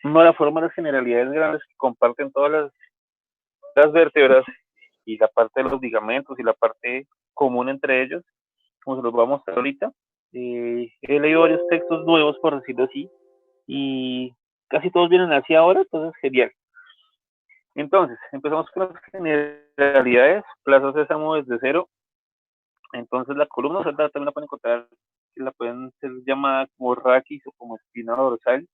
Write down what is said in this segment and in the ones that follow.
no la forma de las generalidades grandes que comparten todas las vértebras y la parte de los ligamentos y la parte común entre ellos, como se los voy a mostrar ahorita. He leído varios textos nuevos, por decirlo así, y casi todos vienen así ahora, entonces genial. Entonces, empezamos con las generalidades, Plaza Sésamo desde cero. Entonces, la columna vertebral también la pueden encontrar, la pueden ser llamada como raquis o como espina dorsal.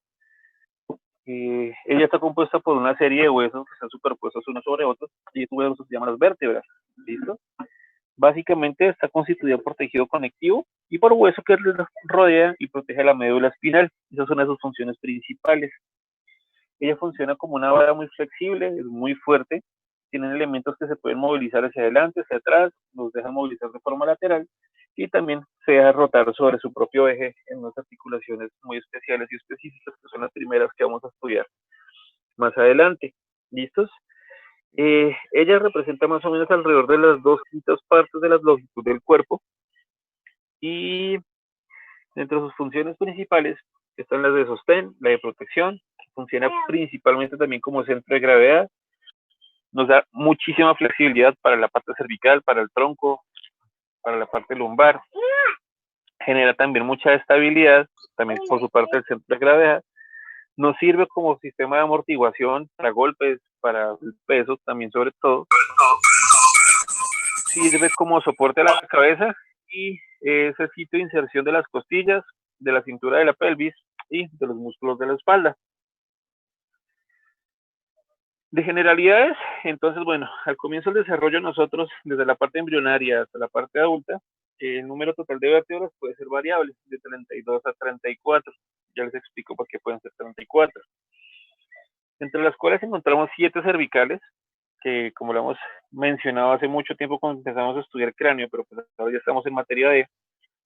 Ella está compuesta por una serie de huesos que están superpuestos unos sobre otros, y estos huesos se llaman las vértebras. ¿Listo? Básicamente está constituida por tejido conectivo y por hueso que rodea y protege la médula espinal. Esas son sus funciones principales. Ella funciona como una vara muy flexible, es muy fuerte, tienen elementos que se pueden movilizar hacia adelante, hacia atrás, los dejan movilizar de forma lateral y también se deja rotar sobre su propio eje en unas articulaciones muy especiales y específicas que son las primeras que vamos a estudiar más adelante. ¿Listos? Ella representa más o menos alrededor de las 2/5 partes de la longitud del cuerpo y entre sus funciones principales están las de sostén, la de protección, que funciona principalmente también como centro de gravedad, nos da muchísima flexibilidad para la parte cervical, para el tronco, para la parte lumbar, genera también mucha estabilidad, también por su parte del centro de gravedad, nos sirve como sistema de amortiguación para golpes, para el peso también sobre todo, sirve como soporte a la cabeza y es el sitio de inserción de las costillas, de la cintura de la pelvis y de los músculos de la espalda. De generalidades, entonces, bueno, al comienzo del desarrollo nosotros, desde la parte embrionaria hasta la parte adulta, el número total de vértebras puede ser variable, de 32 a 34. Ya les explico por qué pueden ser 34. Entre las cuales encontramos 7 cervicales, que como lo hemos mencionado hace mucho tiempo cuando empezamos a estudiar cráneo, pero pues ahora ya estamos en materia de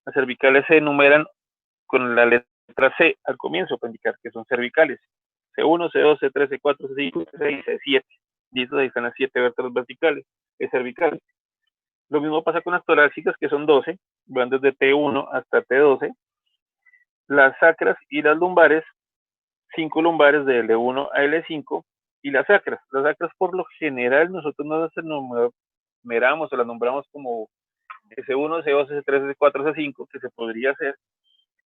las cervicales se enumeran con la letra C al comienzo para indicar que son cervicales. C1, C2, C3, C4, C5, C6, C7. Y ahí están las 7 vértebras verticales, cervicales. Lo mismo pasa con las torácicas, que son 12, van desde T1 hasta T12. Las sacras y las lumbares, 5 lumbares de L1 a L5. Y las sacras por lo general nosotros no las enumeramos o las nombramos como C1, C2, C3, C4, C5, que se podría hacer,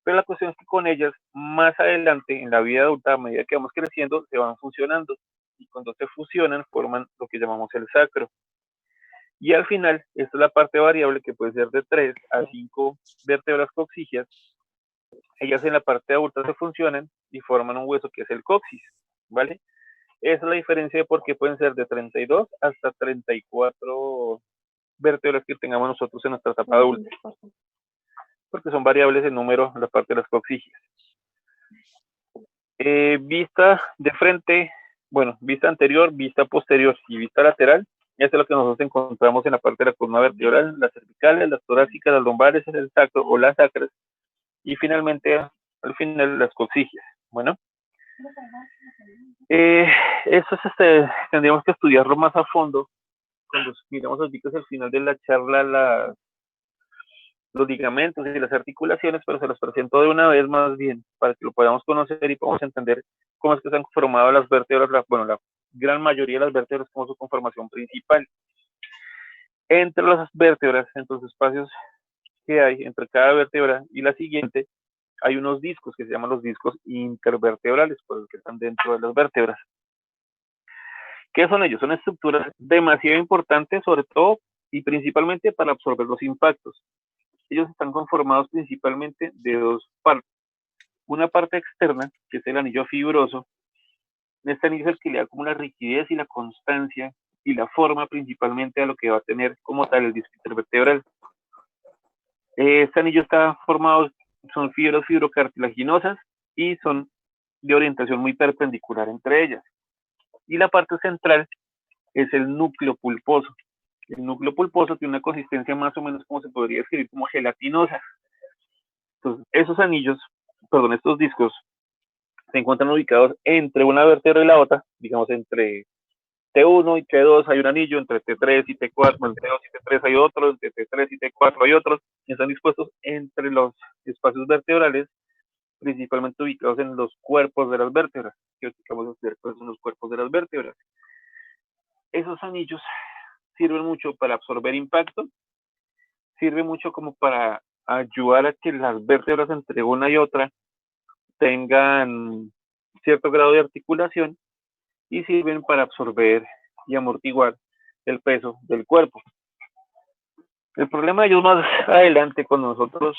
pero la cuestión es que con ellas, más adelante, en la vida adulta, a medida que vamos creciendo, se van fusionando. Y cuando se fusionan, forman lo que llamamos el sacro. Y al final, esta es la parte variable que puede ser de 3 a 5 vértebras coxígeas. Ellas en la parte adulta se funcionan y forman un hueso que es el coxis, ¿vale? Esa es la diferencia de por qué pueden ser de 32 hasta 34 vértebras que tengamos nosotros en nuestra etapa adulta, porque son variables el número en la parte de las coxígeas. Vista de frente, bueno, vista anterior, vista posterior y vista lateral. Esto es lo que nosotros encontramos en la parte de la columna vertebral, las cervicales, las torácicas, las lumbares, el sacro o las sacras, y finalmente, al final, las coxígeas. Bueno, eso tendríamos que estudiarlo más a fondo cuando miramos los dicos al final de la charla, los ligamentos y las articulaciones, pero se los presento de una vez más bien para que lo podamos conocer y podamos entender cómo es que se han conformado las vértebras, la gran mayoría de las vértebras como su conformación principal. Entre las vértebras, entre los espacios que hay entre cada vértebra y la siguiente, hay unos discos que se llaman los discos intervertebrales, por los que están dentro de las vértebras. ¿Qué son ellos? Son estructuras demasiado importantes, sobre todo y principalmente para absorber los impactos. Ellos están conformados principalmente de dos partes. Una parte externa, que es el anillo fibroso. Este anillo es el que le da como la rigidez y la constancia y la forma principalmente a lo que va a tener como tal el disco intervertebral. Este anillo está formado, son fibras fibrocartilaginosas y son de orientación muy perpendicular entre ellas. Y la parte central es el núcleo pulposo. El núcleo pulposo tiene una consistencia más o menos como se podría describir como gelatinosa. Entonces, estos discos se encuentran ubicados entre una vértebra y la otra, digamos entre T1 y T2 hay un anillo, entre T3 y T4, entre T2 y T3 hay otro, entre T3 y T4 hay otros, y están dispuestos entre los espacios vertebrales principalmente ubicados en los cuerpos de las vértebras, que vamos a estudiar cuáles son los cuerpos de las vértebras. Esos anillos sirven mucho para absorber impacto, sirve mucho como para ayudar a que las vértebras entre una y otra tengan cierto grado de articulación y sirven para absorber y amortiguar el peso del cuerpo. El problema de ellos más adelante, cuando nosotros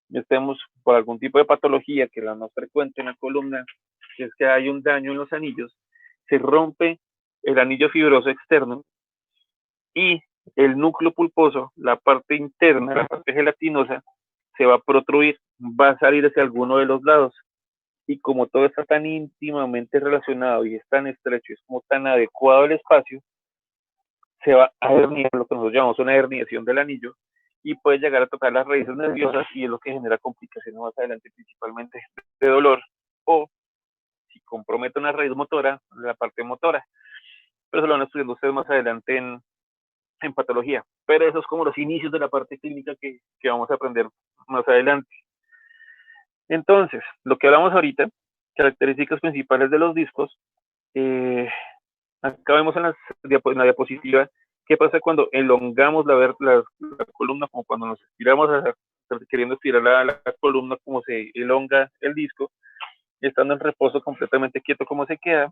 estemos por algún tipo de patología, que es la más frecuente en la columna, es que hay un daño en los anillos, se rompe el anillo fibroso externo y el núcleo pulposo, la parte interna, la parte gelatinosa, se va a protruir, va a salir hacia alguno de los lados. Y como todo está tan íntimamente relacionado y es tan estrecho, es como tan adecuado el espacio, se va a herniar, lo que nosotros llamamos una herniación del anillo, y puede llegar a tocar las raíces nerviosas y es lo que genera complicaciones más adelante, principalmente de dolor, o si compromete una raíz motora, la parte motora. Pero eso lo van estudiando ustedes más adelante en patología. Pero eso es como los inicios de la parte clínica que vamos a aprender más adelante. Entonces, lo que hablamos ahorita, características principales de los discos, acá vemos en la diapositiva qué pasa cuando elongamos la columna, como cuando nos estiramos, queriendo estirar la columna, como se elonga el disco, estando en reposo completamente quieto, como se queda.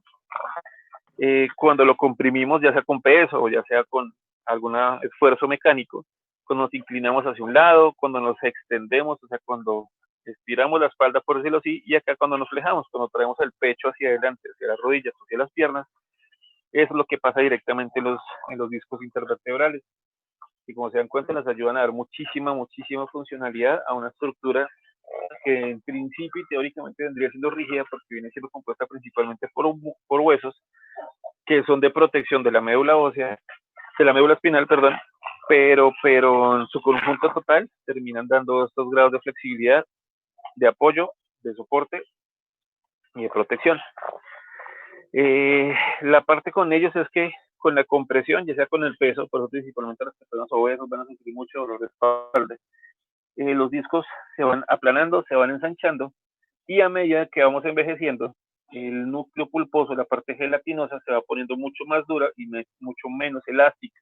Cuando lo comprimimos, ya sea con peso o ya sea con algún esfuerzo mecánico, cuando nos inclinamos hacia un lado, cuando nos extendemos, o sea, cuando estiramos la espalda, por decirlo así, y acá cuando nos flejamos, cuando traemos el pecho hacia adelante, hacia las rodillas, hacia las piernas, eso es lo que pasa directamente en los discos intervertebrales. Y como se dan cuenta, nos ayudan a dar muchísima funcionalidad a una estructura que en principio y teóricamente vendría siendo rígida porque viene siendo compuesta principalmente por huesos que son de protección de la médula ósea, de la médula espinal, perdón, pero en su conjunto total terminan dando estos grados de flexibilidad, de apoyo, de soporte y de protección. La parte con ellos es que con la compresión, ya sea con el peso, por eso principalmente las personas obesos van a sentir mucho dolor de espalda, los discos se van aplanando, se van ensanchando y a medida que vamos envejeciendo, el núcleo pulposo, la parte gelatinosa, se va poniendo mucho más dura y mucho menos elástica.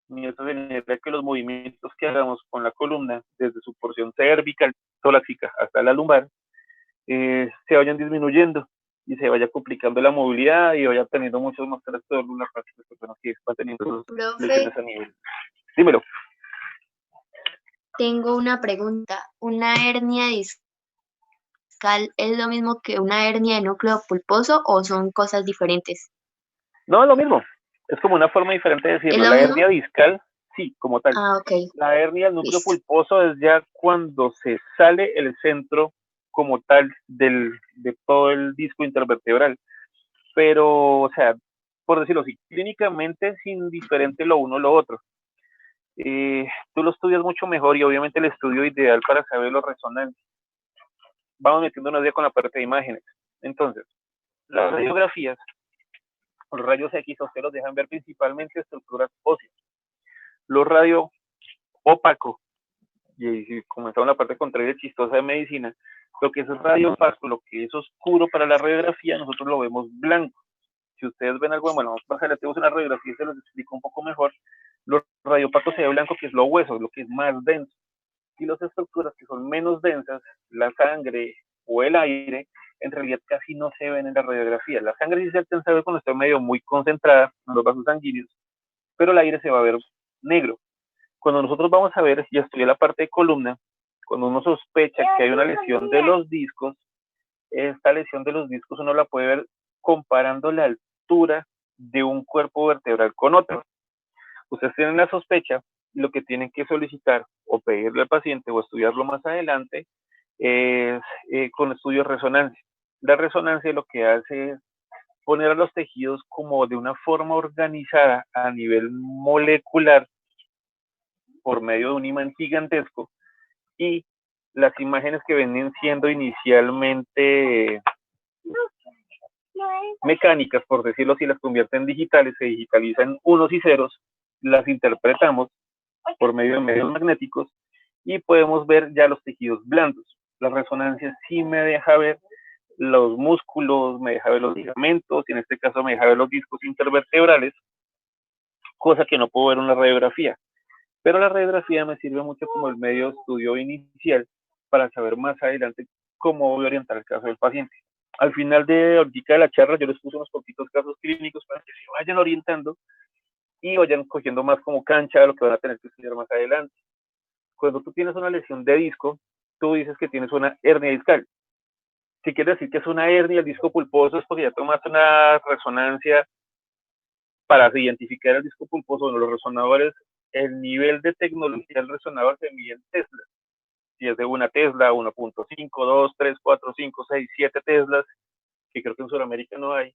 Y eso genera que los movimientos que hagamos con la columna, desde su porción cervical, torácica hasta la lumbar, se vayan disminuyendo y se vaya complicando la movilidad y vaya teniendo muchos más trastornos la parte de las personas que están teniendo lesiones a nivel. Dímelo. Tengo una pregunta. ¿Una hernia discal es lo mismo que una hernia de núcleo pulposo o son cosas diferentes? No, es lo mismo. Es como una forma diferente de ¿Es decirlo. lo La mismo? hernia discal, sí, como tal. Ah, ok. La hernia del núcleo Listo. pulposo es ya cuando se sale el centro como tal de todo el disco intervertebral. Pero, o sea, por decirlo así, clínicamente es indiferente lo uno o lo otro. Tú lo estudias mucho mejor y obviamente el estudio ideal para saber los resonantes. Vamos metiéndonos ya con la parte de imágenes. Entonces, las radiografías, los rayos X a usted los dejan ver principalmente estructuras óseas. Los radio opaco, y si comenzamos la parte contraria chistosa de medicina, lo que es radio opaco, lo que es oscuro para la radiografía, nosotros lo vemos blanco. Si ustedes ven algo, bueno, vamos a tenemos una radiografía y se los explico un poco mejor. Los radiopacos se ve blanco, que es lo hueso, lo que es más denso. Y las estructuras que son menos densas, la sangre o el aire, en realidad casi no se ven en la radiografía. La sangre sí se alcanza a ver cuando está medio muy concentrada en los vasos sanguíneos, pero el aire se va a ver negro. Cuando nosotros vamos a ver y estudiar la parte de columna, cuando uno sospecha que hay una lesión de los discos, esta lesión de los discos uno la puede ver comparando la altura de un cuerpo vertebral con otro. Ustedes tienen la sospecha y lo que tienen que solicitar o pedirle al paciente o estudiarlo más adelante es con estudios de resonancia. La resonancia lo que hace es poner a los tejidos como de una forma organizada a nivel molecular por medio de un imán gigantesco y las imágenes que venían siendo inicialmente mecánicas, por decirlo así, las convierten en digitales, se digitalizan unos y ceros, las interpretamos por medio de medios magnéticos y podemos ver ya los tejidos blandos. La resonancia sí me deja ver los músculos, me deja ver los ligamentos, y en este caso me deja ver los discos intervertebrales, cosa que no puedo ver en la radiografía. Pero la radiografía me sirve mucho como el medio de estudio inicial para saber más adelante cómo voy a orientar el caso del paciente. Al final de ahorita de la charla yo les puse unos poquitos casos clínicos para que se vayan orientando y vayan cogiendo más como cancha de lo que van a tener que estudiar más adelante. Cuando tú tienes una lesión de disco, tú dices que tienes una hernia discal. Si quieres decir que es una hernia del disco pulposo, es porque ya tomaste una resonancia para identificar el disco pulposo. Bueno, los resonadores, el nivel de tecnología del resonador se mide en Tesla. Si es de una Tesla, 1.5, 2, 3, 4, 5, 6, 7 Teslas, que creo que en Sudamérica no hay.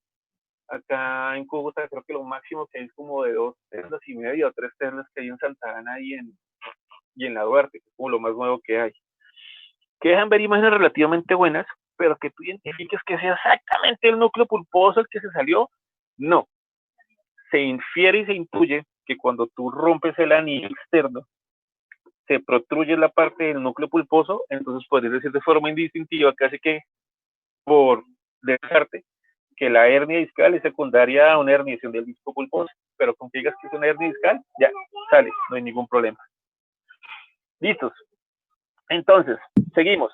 Acá en Cúcuta creo que lo máximo que hay es como de 2 Teslas y medio o 3 Teslas que hay en Santa Ana y en la Duarte, que es como lo más nuevo que hay. Que dejan ver imágenes relativamente buenas, pero que tú identifiques que sea exactamente el núcleo pulposo el que se salió, no. Se infiere y se intuye que cuando tú rompes el anillo externo, se protruye la parte del núcleo pulposo, entonces puedes decir de forma indistintiva, casi que por dejarte, que la hernia discal es secundaria a una herniación del disco pulposo, pero con que digas que es una hernia discal, ya sale, no hay ningún problema. Listos. Entonces, seguimos.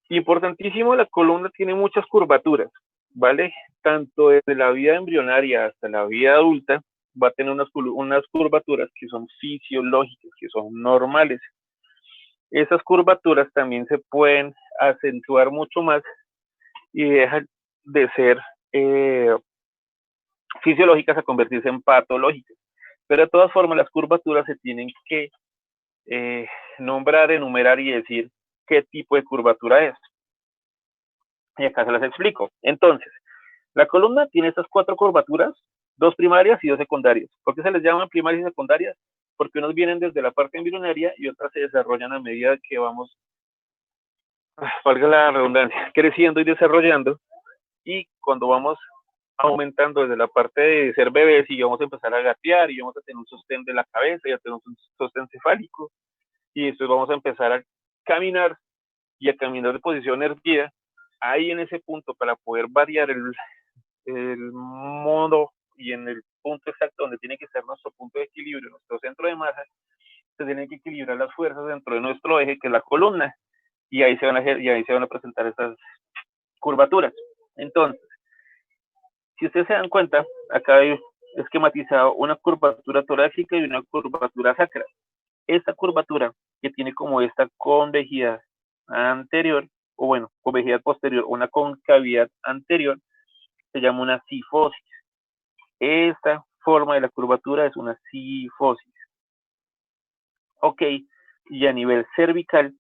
Importantísimo, la columna tiene muchas curvaturas, ¿vale? Tanto desde la vida embrionaria hasta la vida adulta, va a tener unas curvaturas que son fisiológicas, que son normales. Esas curvaturas también se pueden acentuar mucho más y dejan de ser fisiológicas a convertirse en patológicas. Pero de todas formas, las curvaturas se tienen que nombrar, enumerar y decir qué tipo de curvatura es. Y acá se las explico. Entonces, la columna tiene estas 4 curvaturas, 2 primarias y 2 secundarias. ¿Por qué se les llaman primarias y secundarias? Porque unos vienen desde la parte embrionaria y otras se desarrollan a medida que vamos, valga la redundancia, creciendo y desarrollando. Y cuando vamos aumentando desde la parte de ser bebés y vamos a empezar a gatear y vamos a tener un sostén de la cabeza y a tener un sostén cefálico y después vamos a empezar a caminar y a caminar de posición erguida, ahí en ese punto para poder variar el modo y en el punto exacto donde tiene que ser nuestro punto de equilibrio, nuestro centro de masa, se tienen que equilibrar las fuerzas dentro de nuestro eje, que es la columna, y ahí se van a presentar esas curvaturas. Entonces, si ustedes se dan cuenta, acá hay esquematizado una curvatura torácica y una curvatura sacra. Esta curvatura que tiene como esta convejidad anterior, o bueno, convejidad posterior, una concavidad anterior, se llama una cifosis. Esta forma de la curvatura es una cifosis. Ok, y a nivel cervical,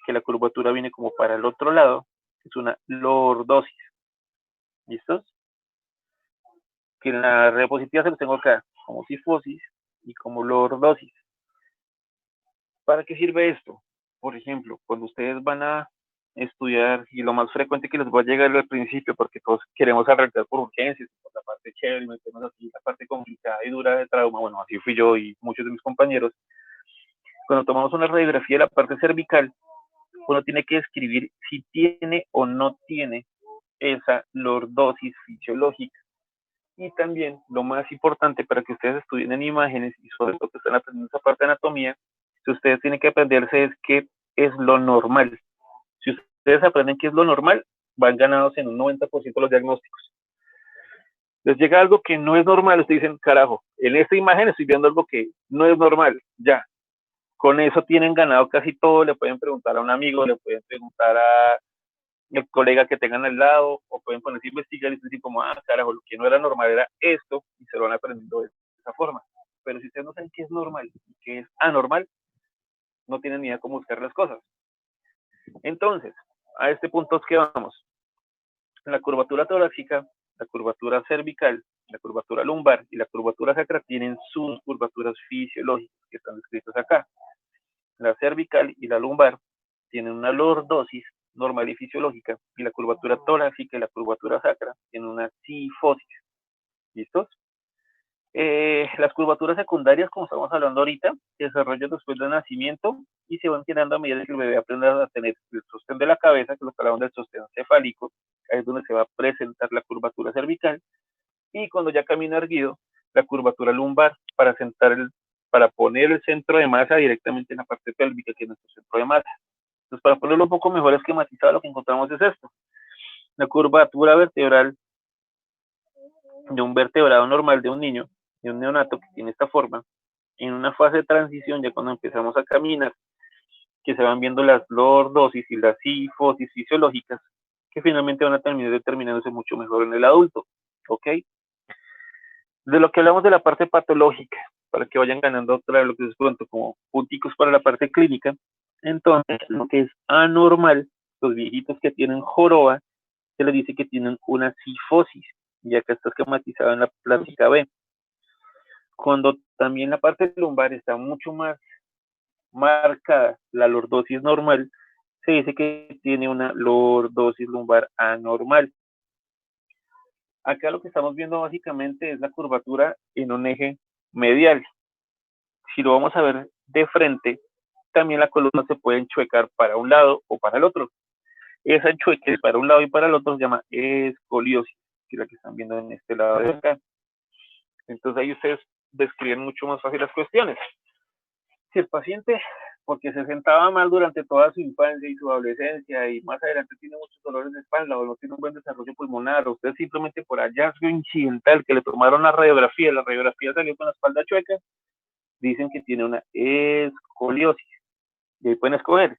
que la curvatura viene como para el otro lado, es una lordosis. ¿Listos? Que en la diapositiva se los tengo acá, como cifosis y como lordosis. ¿Para qué sirve esto? Por ejemplo, cuando ustedes van a estudiar, y lo más frecuente que les va a llegar al principio, porque todos queremos arrancar por urgencias, por la parte chévere, meternos así, la parte complicada y dura de trauma, bueno, así fui yo y muchos de mis compañeros. Cuando tomamos una radiografía de la parte cervical, uno tiene que describir si tiene o no tiene esa lordosis fisiológica. Y también, lo más importante para que ustedes estudien en imágenes y sobre todo que están aprendiendo esa parte de anatomía, si ustedes tienen que aprenderse es qué es lo normal. Si ustedes aprenden qué es lo normal, van ganados en un 90% los diagnósticos. Les llega algo que no es normal, ustedes dicen, carajo, en esta imagen estoy viendo algo que no es normal, ya. Con eso tienen ganado casi todo, le pueden preguntar a un amigo, le pueden preguntar a el colega que tengan al lado, o pueden ponerse a investigar y decir como, carajo, lo que no era normal era esto, y se lo van aprendiendo de esa forma. Pero si ustedes no saben qué es normal y qué es anormal, no tienen ni idea cómo buscar las cosas. Entonces, a este punto es que vamos. La curvatura torácica, la curvatura cervical, la curvatura lumbar y la curvatura sacra tienen sus curvaturas fisiológicas que están descritas acá. La cervical y la lumbar tienen una lordosis normal y fisiológica, y la curvatura torácica y la curvatura sacra tienen una cifosis. ¿Listos? Las curvaturas secundarias, como estamos hablando ahorita, se desarrollan después del nacimiento y se van llenando a medida que el bebé aprende a tener el sostén de la cabeza, que es lo que hablamos del sostén cefálico, ahí es donde se va a presentar la curvatura cervical, y cuando ya camina erguido, la curvatura lumbar para poner el centro de masa directamente en la parte pélvica, que es nuestro centro de masa. Entonces, para ponerlo un poco mejor esquematizado, lo que encontramos es esto. La curvatura vertebral de un vertebrado normal de un niño, de un neonato que tiene esta forma, en una fase de transición, ya cuando empezamos a caminar, que se van viendo las lordosis y las sifosis fisiológicas, que finalmente van a terminar determinándose mucho mejor en el adulto, ¿ok? De lo que hablamos de la parte patológica, para que vayan ganando otra vez lo que es pronto como punticos para la parte clínica, entonces lo que es anormal, los viejitos que tienen joroba, se les dice que tienen una sifosis, ya que está esquematizado en la plática B. Cuando también la parte lumbar está mucho más marcada, la lordosis normal, se dice que tiene una lordosis lumbar anormal. Acá lo que estamos viendo básicamente es la curvatura en un eje medial. Si lo vamos a ver de frente, también la columna se puede enchuecar para un lado o para el otro. Esa enchueque para un lado y para el otro se llama escoliosis, que es la que están viendo en este lado de acá. Entonces ahí ustedes describen mucho más fácil las cuestiones. Si el paciente, porque se sentaba mal durante toda su infancia y su adolescencia y más adelante tiene muchos dolores de espalda o no tiene un buen desarrollo pulmonar, o usted simplemente por hallazgo incidental que le tomaron la radiografía salió con la espalda chueca, dicen que tiene una escoliosis. Y ahí pueden escoger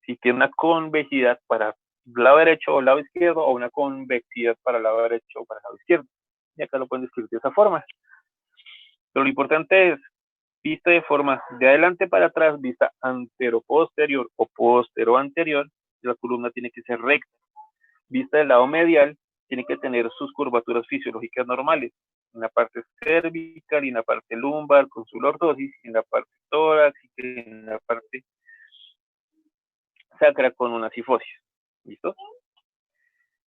si tiene una convexidad para el lado derecho o el lado izquierdo, o una convexidad para el lado derecho o para el lado izquierdo. Y acá lo pueden describir de esa forma. Pero lo importante es vista de forma de adelante para atrás, vista antero-posterior o postero-anterior, la columna tiene que ser recta. Vista del lado medial, tiene que tener sus curvaturas fisiológicas normales, en la parte cervical y en la parte lumbar con su lordosis, en la parte torácica y en la parte sacra con una sifosis. ¿Listo?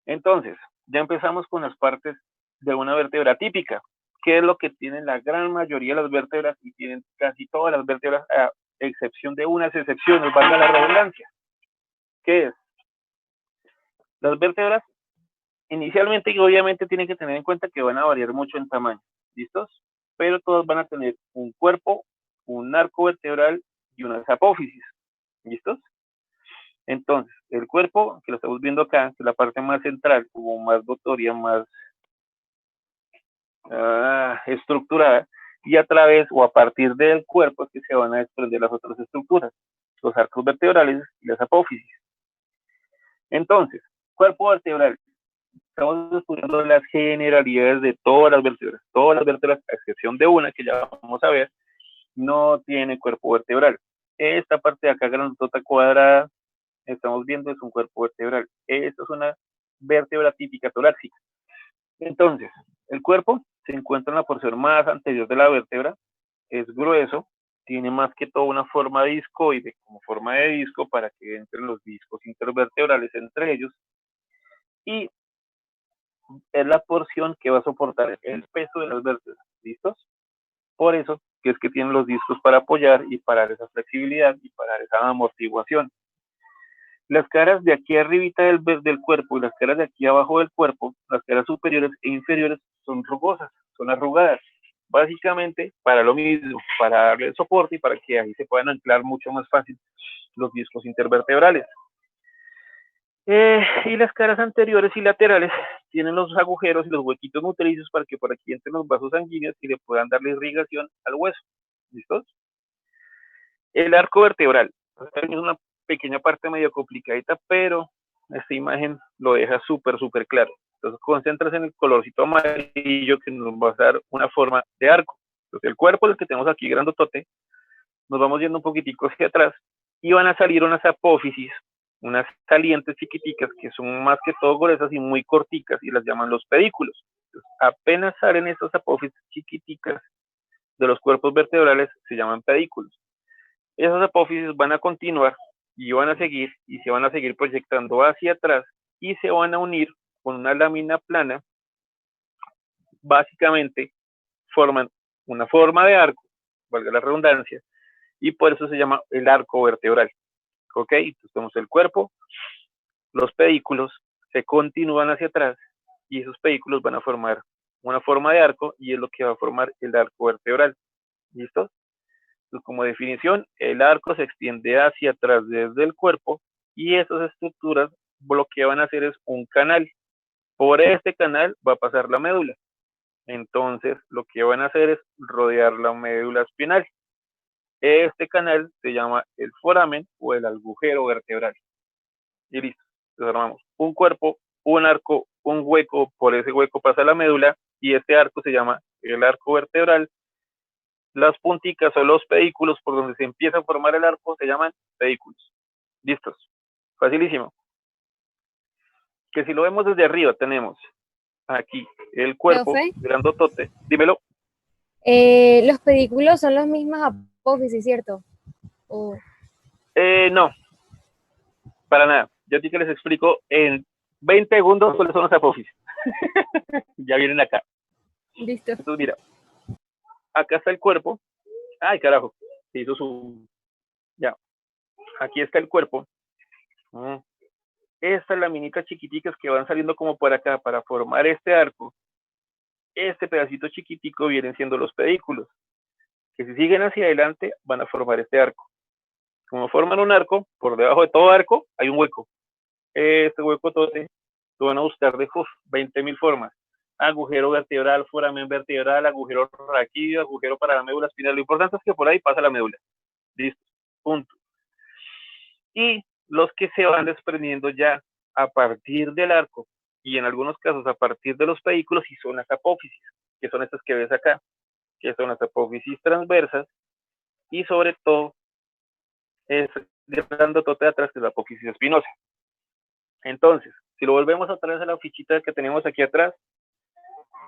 Entonces, ya empezamos con las partes de una vértebra típica, que es lo que tienen la gran mayoría de las vértebras y tienen casi todas las vértebras, a excepción de unas excepciones, valga la redundancia. ¿Qué es? Las vértebras inicialmente y obviamente tienen que tener en cuenta que van a variar mucho en tamaño, ¿listos? Pero todas van a tener un cuerpo, un arco vertebral y unas apófisis, ¿listos? Entonces, el cuerpo, que lo estamos viendo acá, que es la parte más central, como más notoria, más estructurada, y a través o a partir del cuerpo es que se van a desprender las otras estructuras, los arcos vertebrales y las apófisis. Entonces, cuerpo vertebral. Estamos estudiando las generalidades de todas las vértebras, a excepción de una que ya vamos a ver, no tiene cuerpo vertebral. Esta parte de acá, grandota cuadrada, estamos viendo es un cuerpo vertebral. Esta es una vértebra típica torácica. Entonces, el cuerpo se encuentra en la porción más anterior de la vértebra, es grueso, tiene más que todo una forma discoide, como forma de disco para que entren los discos intervertebrales entre ellos, y es la porción que va a soportar el peso de las vértebras, ¿listos? Por eso que es que tienen los discos para apoyar y para dar esa flexibilidad y para dar esa amortiguación. Las caras de aquí arribita del cuerpo y las caras de aquí abajo del cuerpo, las caras superiores e inferiores, son rugosas, son arrugadas, básicamente para lo mismo, para darle soporte y para que ahí se puedan anclar mucho más fácil los discos intervertebrales. Y las caras anteriores y laterales tienen los agujeros y los huequitos nutricios para que por aquí entren los vasos sanguíneos y le puedan darle irrigación al hueso. ¿Listos? El arco vertebral. Es una pequeña parte medio complicadita, pero esta imagen lo deja súper claro. Entonces, concéntrate en el colorcito amarillo que nos va a dar una forma de arco. Entonces, el cuerpo, el que tenemos aquí grandotote, nos vamos yendo un poquitico hacia atrás y van a salir unas apófisis, unas salientes chiquiticas que son más que todo gruesas y muy corticas y las llaman los pedículos. Entonces, apenas salen esas apófisis chiquiticas de los cuerpos vertebrales, se llaman pedículos. Esas apófisis van a continuar y van a seguir y se van a seguir proyectando hacia atrás y se van a unir con una lámina plana. Básicamente forman una forma de arco, valga la redundancia, y por eso se llama el arco vertebral. ¿Ok? Entonces tenemos el cuerpo, los pedículos se continúan hacia atrás y esos pedículos van a formar una forma de arco y es lo que va a formar el arco vertebral. ¿Listo? Entonces, como definición, el arco se extiende hacia atrás desde el cuerpo y esas estructuras lo que van a hacer es un canal. Por este canal va a pasar la médula. Entonces, lo que van a hacer es rodear la médula espinal. Este canal se llama el foramen o el agujero vertebral. Y listo. Entonces armamos un cuerpo, un arco, un hueco, por ese hueco pasa la médula y este arco se llama el arco vertebral. Las punticas o los pedículos por donde se empieza a formar el arco se llaman pedículos. Listos. Facilísimo. Que si lo vemos desde arriba tenemos aquí el cuerpo, Profe, grandotote. Dímelo. los pedículos son las mismas apófisis, ¿cierto? O- No, para nada. Yo a ti que les explico en 20 segundos cuáles son los apófisis. Ya vienen acá. Listo. Entonces, mira, acá está el cuerpo. Ay, carajo, se hizo su... Ya, aquí está el cuerpo. Estas laminitas chiquiticas que van saliendo como por acá para formar este arco. Este pedacito chiquitico vienen siendo los pedículos, que si siguen hacia adelante van a formar este arco. Como forman un arco, por debajo de todo arco hay un hueco. Este hueco tote lo van a buscar de 20.000 formas. Agujero vertebral, foramen vertebral, agujero raquídeo, agujero para la médula espinal. Lo importante es que por ahí pasa la médula. Listo. Punto. Y los que se van desprendiendo ya a partir del arco y en algunos casos a partir de los pedículos y son las apófisis, que son estas que ves acá, que son las apófisis transversas y sobre todo es grandotote de atrás que es la apófisis espinosa. Entonces, si lo volvemos otra vez a la fichita que tenemos aquí atrás,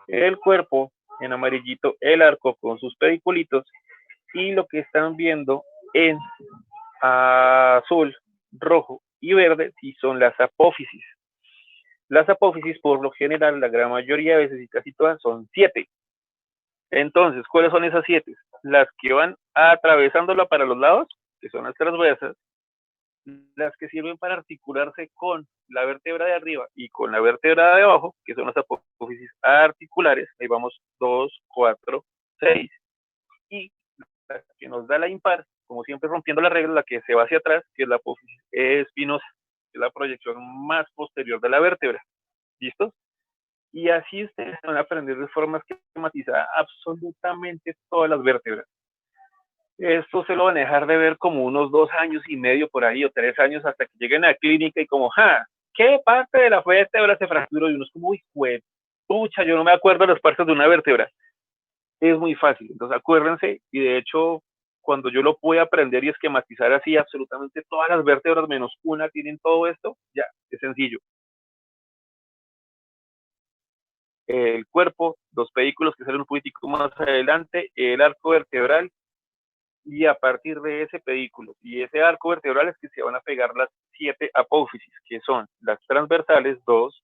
el cuerpo en amarillito, el arco con sus pediculitos y lo que están viendo en azul, rojo y verde si son las apófisis. Las apófisis por lo general, la gran mayoría de veces y casi todas son 7. Entonces, ¿cuáles son esas 7? Las que van atravesándola para los lados, que son las transversas, las que sirven para articularse con la vértebra de arriba y con la vértebra de abajo, que son las apófisis articulares, ahí vamos 2, 4, 6, y la que nos da la impar, como siempre rompiendo la regla, la que se va hacia atrás, que es la apófisis espinosa, que es la proyección más posterior de la vértebra. ¿Listos? Y así ustedes van a aprender de forma esquematizada absolutamente todas las vértebras. Esto se lo van a dejar de ver como unos 2 años y medio por ahí o 3 años hasta que lleguen a la clínica y como, ¿qué parte de la vértebra se fracturó? Y uno es como, uy, pucha, yo no me acuerdo de las partes de una vértebra. Es muy fácil, entonces acuérdense, y de hecho, cuando yo lo pude aprender y esquematizar así, absolutamente todas las vértebras menos una tienen todo esto, ya, es sencillo. El cuerpo, los pedículos que salen un poquitico más adelante, el arco vertebral, y a partir de ese pedículo y ese arco vertebral es que se van a pegar las 7 apófisis, que son las transversales, 2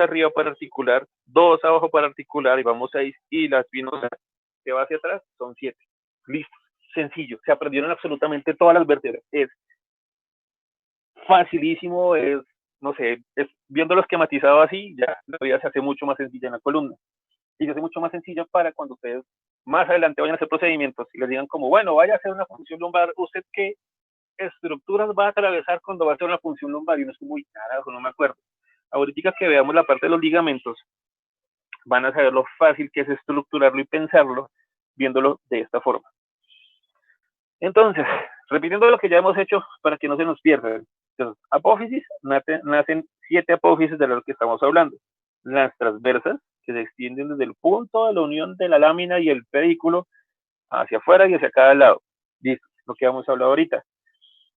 arriba para articular, 2 abajo para articular, y vamos a ir, y la espinosa que va hacia atrás son 7. Listo, sencillo, se aprendieron absolutamente todas las vértebras, es facilísimo, es, no sé, es, viéndolo esquematizado así, ya la vida se hace mucho más sencilla en la columna, y se hace mucho más sencilla para cuando ustedes más adelante vayan a hacer procedimientos y les digan como, bueno, vaya a hacer una función lumbar, ¿usted qué estructuras va a atravesar cuando va a hacer una función lumbar? Y uno es como, uy, carajo, no me acuerdo. Ahorita que veamos la parte de los ligamentos, van a saber lo fácil que es estructurarlo y pensarlo viéndolo de esta forma. Entonces, repitiendo lo que ya hemos hecho para que no se nos pierda. Entonces, apófisis, nacen 7 apófisis de las que estamos hablando. Las transversas, que se extienden desde el punto de la unión de la lámina y el pedículo hacia afuera y hacia cada lado. Listo, lo que hemos hablado ahorita.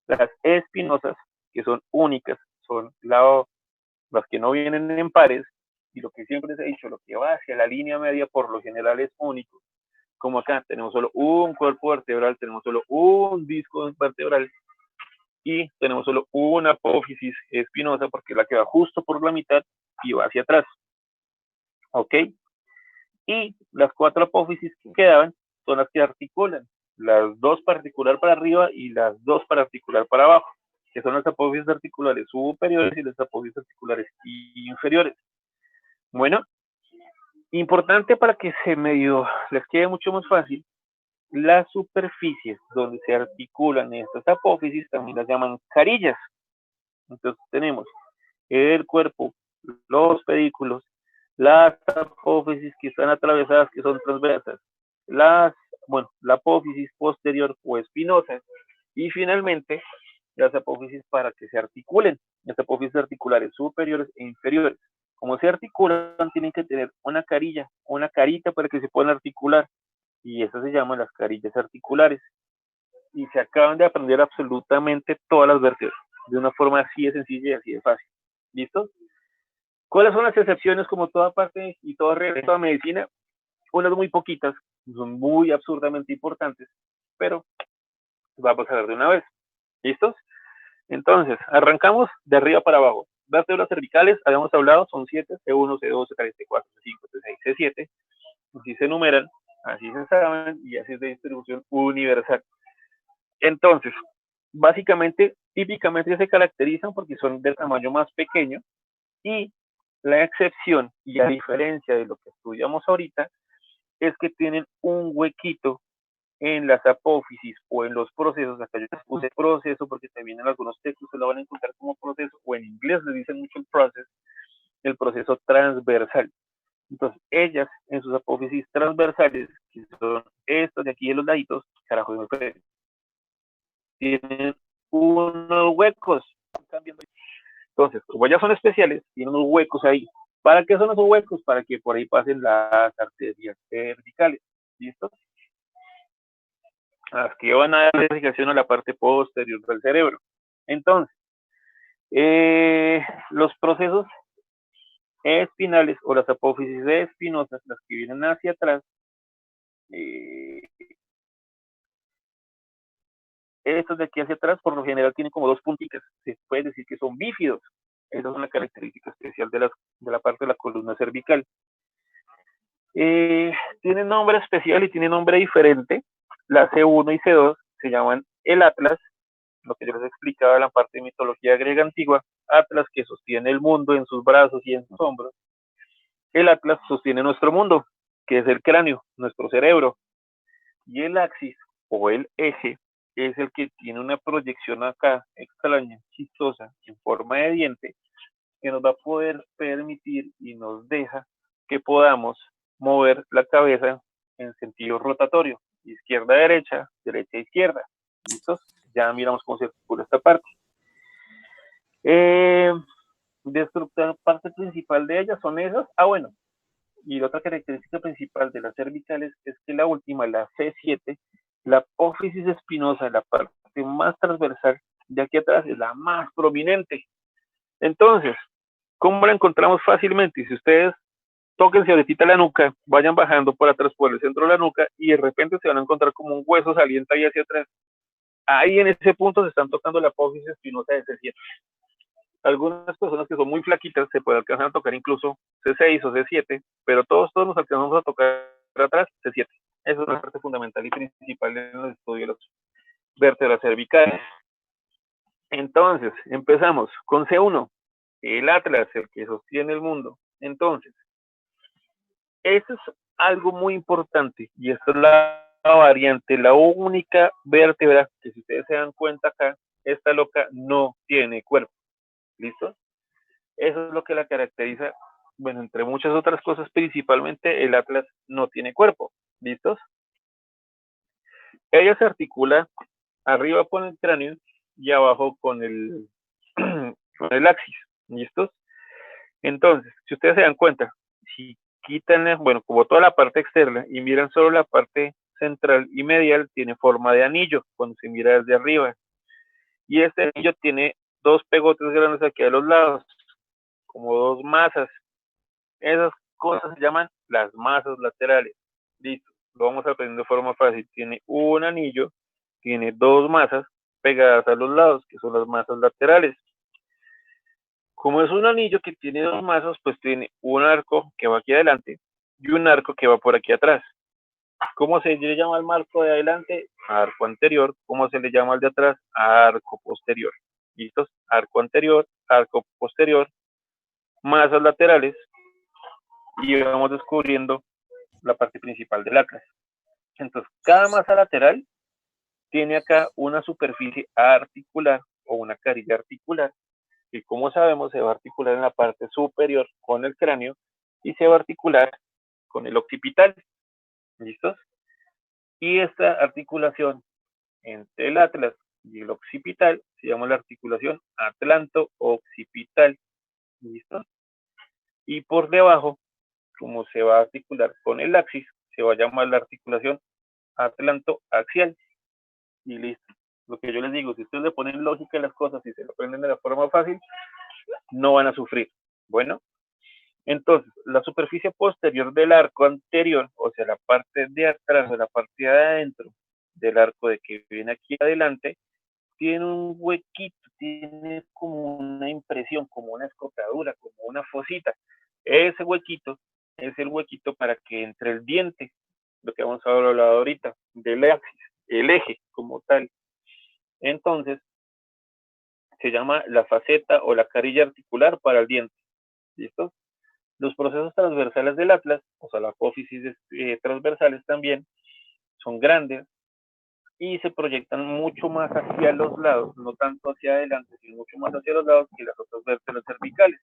Las espinosas, que son únicas, son las que no vienen en pares, y lo que siempre se ha dicho, lo que va hacia la línea media por lo general es único. Como acá tenemos solo un cuerpo vertebral, tenemos solo un disco vertebral y tenemos solo una apófisis espinosa porque es la que va justo por la mitad y va hacia atrás. ¿Ok? Y las 4 apófisis que quedaban son las que articulan las dos para articular para arriba y las dos para articular para abajo, que son las apófisis articulares superiores y las apófisis articulares inferiores. Bueno, importante para que se medio les quede mucho más fácil, las superficies donde se articulan estas apófisis también las llaman carillas. Entonces tenemos el cuerpo, los pedículos, las apófisis que están atravesadas, que son transversas, la apófisis posterior o espinosa, y finalmente las apófisis para que se articulen, las apófisis articulares superiores e inferiores. Como se articulan, tienen que tener una carilla, una carita para que se puedan articular, y esas se llaman las carillas articulares. Y se acaban de aprender absolutamente todas las vértebras, de una forma así de sencilla y así de fácil. ¿Listo? ¿Cuáles son las excepciones, como toda parte y toda regla, toda medicina? Unas muy poquitas, son muy absurdamente importantes, pero vamos a ver de una vez. ¿Listos? Entonces, arrancamos de arriba para abajo. Vértebras cervicales, habíamos hablado, son 7, C1, C2, C3, C4, C5, C6, C7. Así se enumeran, así se saben y así es de distribución universal. Entonces, básicamente, típicamente se caracterizan porque son del tamaño más pequeño, y la excepción y a diferencia de lo que estudiamos ahorita es que tienen un huequito en las apófisis o en los procesos. Acá yo les puse proceso porque también en algunos textos se lo van a encontrar como proceso, o en inglés le dicen mucho el proceso transversal. Entonces, ellas en sus apófisis transversales, que son estos de aquí de los laditos, carajo, no sé, tienen unos huecos. Entonces, como ya son especiales, tienen unos huecos ahí. ¿Para qué son esos huecos? Para que por ahí pasen las arterias cervicales. ¿Listo? Las que van a dar irrigación a la parte posterior del cerebro. Entonces, los procesos espinales o las apófisis espinosas, las que vienen hacia atrás, estos de aquí hacia atrás, por lo general tienen como dos punticas. Se puede decir que son bífidos. Esa es una característica especial de la parte de la columna cervical. Tiene nombre especial y tiene nombre diferente. La C1 y C2 se llaman el Atlas, lo que yo les explicaba en la parte de mitología griega antigua. Atlas, que sostiene el mundo en sus brazos y en sus hombros. El Atlas sostiene nuestro mundo, que es el cráneo, nuestro cerebro. Y el axis, o el eje, es el que tiene una proyección acá extraña, chistosa, en forma de diente, que nos va a poder permitir y nos deja que podamos mover la cabeza en sentido rotatorio, izquierda a derecha, derecha a izquierda. ¿Listos? Ya miramos cómo se articula esta parte. La parte principal de ellas son esas. Bueno, y la otra característica principal de las cervicales es que la última, la C7, la apófisis espinosa, la parte más transversal de aquí atrás, es la más prominente. Entonces, ¿cómo la encontramos fácilmente? Si ustedes tóquense ahorita la nuca, vayan bajando por atrás por el centro de la nuca y de repente se van a encontrar como un hueso saliente ahí hacia atrás. Ahí en ese punto se están tocando la apófisis espinosa de C7. Algunas personas que son muy flaquitas se pueden alcanzar a tocar incluso C6 o C7, pero todos nos alcanzamos a tocar atrás C7. Esa es la parte fundamental y principal en el estudio de las vértebras cervicales. Entonces, empezamos con C1, el Atlas, el que sostiene el mundo. Entonces, eso es algo muy importante y esta es la variante, la única vértebra que, si ustedes se dan cuenta acá, esta loca no tiene cuerpo. ¿Listo? Eso es lo que la caracteriza, bueno, entre muchas otras cosas, principalmente el Atlas no tiene cuerpo. ¿Listos? Ella se articula arriba con el cráneo y abajo con el axis. ¿Listos? Entonces, si ustedes se dan cuenta, si quitan, bueno, como toda la parte externa y miran solo la parte central y medial, tiene forma de anillo cuando se mira desde arriba. Y este anillo tiene dos pegotes grandes aquí a los lados, como dos masas. Esas cosas se llaman las masas laterales. Listo, lo vamos a aprender de forma fácil. Tiene un anillo, tiene dos masas pegadas a los lados, que son las masas laterales. Como es un anillo que tiene dos masas, pues tiene un arco que va aquí adelante y un arco que va por aquí atrás. ¿Cómo se le llama al marco de adelante? Arco anterior. ¿Cómo se le llama al de atrás? Arco posterior. ¿Listos? Arco anterior, arco posterior, masas laterales, y vamos descubriendo la parte principal del atlas. Entonces, cada masa lateral tiene acá una superficie articular o una carilla articular, y como sabemos se va a articular en la parte superior con el cráneo y se va a articular con el occipital. ¿Listos? Y esta articulación entre el atlas y el occipital se llama la articulación atlanto-occipital. ¿Listo? Y por debajo, como se va a articular con el axis, se va a llamar la articulación atlanto-axial. Y listo. Lo que yo les digo, si ustedes le ponen lógica a las cosas y se lo aprenden de la forma fácil, no van a sufrir. Bueno, entonces, la superficie posterior del arco anterior, o sea, la parte de atrás o la parte de adentro del arco de que viene aquí adelante, tiene un huequito, tiene como una impresión, como una escotadura, como una fosita. Ese huequito es el huequito para que entre el diente, lo que vamos a hablar ahorita, del axis, el eje como tal. Entonces, se llama la faceta o la carilla articular para el diente. ¿Listo? Los procesos transversales del atlas, o sea, la apófisis transversales también, son grandes y se proyectan mucho más hacia los lados, no tanto hacia adelante, sino mucho más hacia los lados que las otras vértebras cervicales.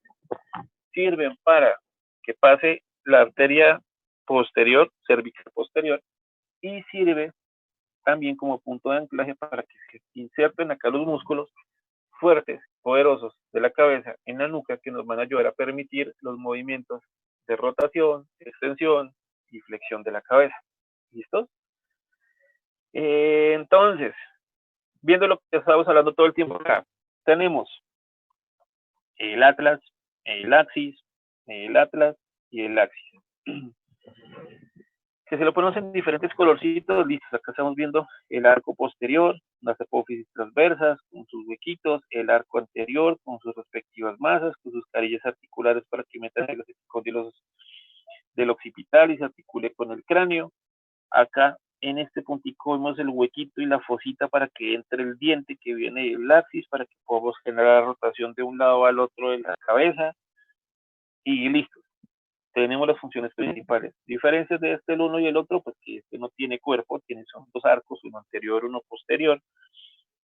Sirven para que pase la arteria posterior, cervical posterior, y sirve también como punto de anclaje para que se inserten acá los músculos fuertes, poderosos de la cabeza en la nuca que nos van a ayudar a permitir los movimientos de rotación, extensión y flexión de la cabeza. ¿Listos? Entonces, viendo lo que estamos hablando todo el tiempo acá, tenemos el atlas, el axis, el atlas y el axis. Que se lo ponemos en diferentes colorcitos, listos. Acá estamos viendo el arco posterior, las apófisis transversas con sus huequitos, el arco anterior con sus respectivas masas, con sus carillas articulares para que metan los epicóndilos del occipital y se articule con el cráneo. Acá en este puntico vemos el huequito y la fosita para que entre el diente que viene del axis, para que podamos generar la rotación de un lado al otro de la cabeza. Y listo. Tenemos las funciones principales. Diferencias de este el uno y el otro, pues que este no tiene cuerpo, son dos arcos, uno anterior, uno posterior.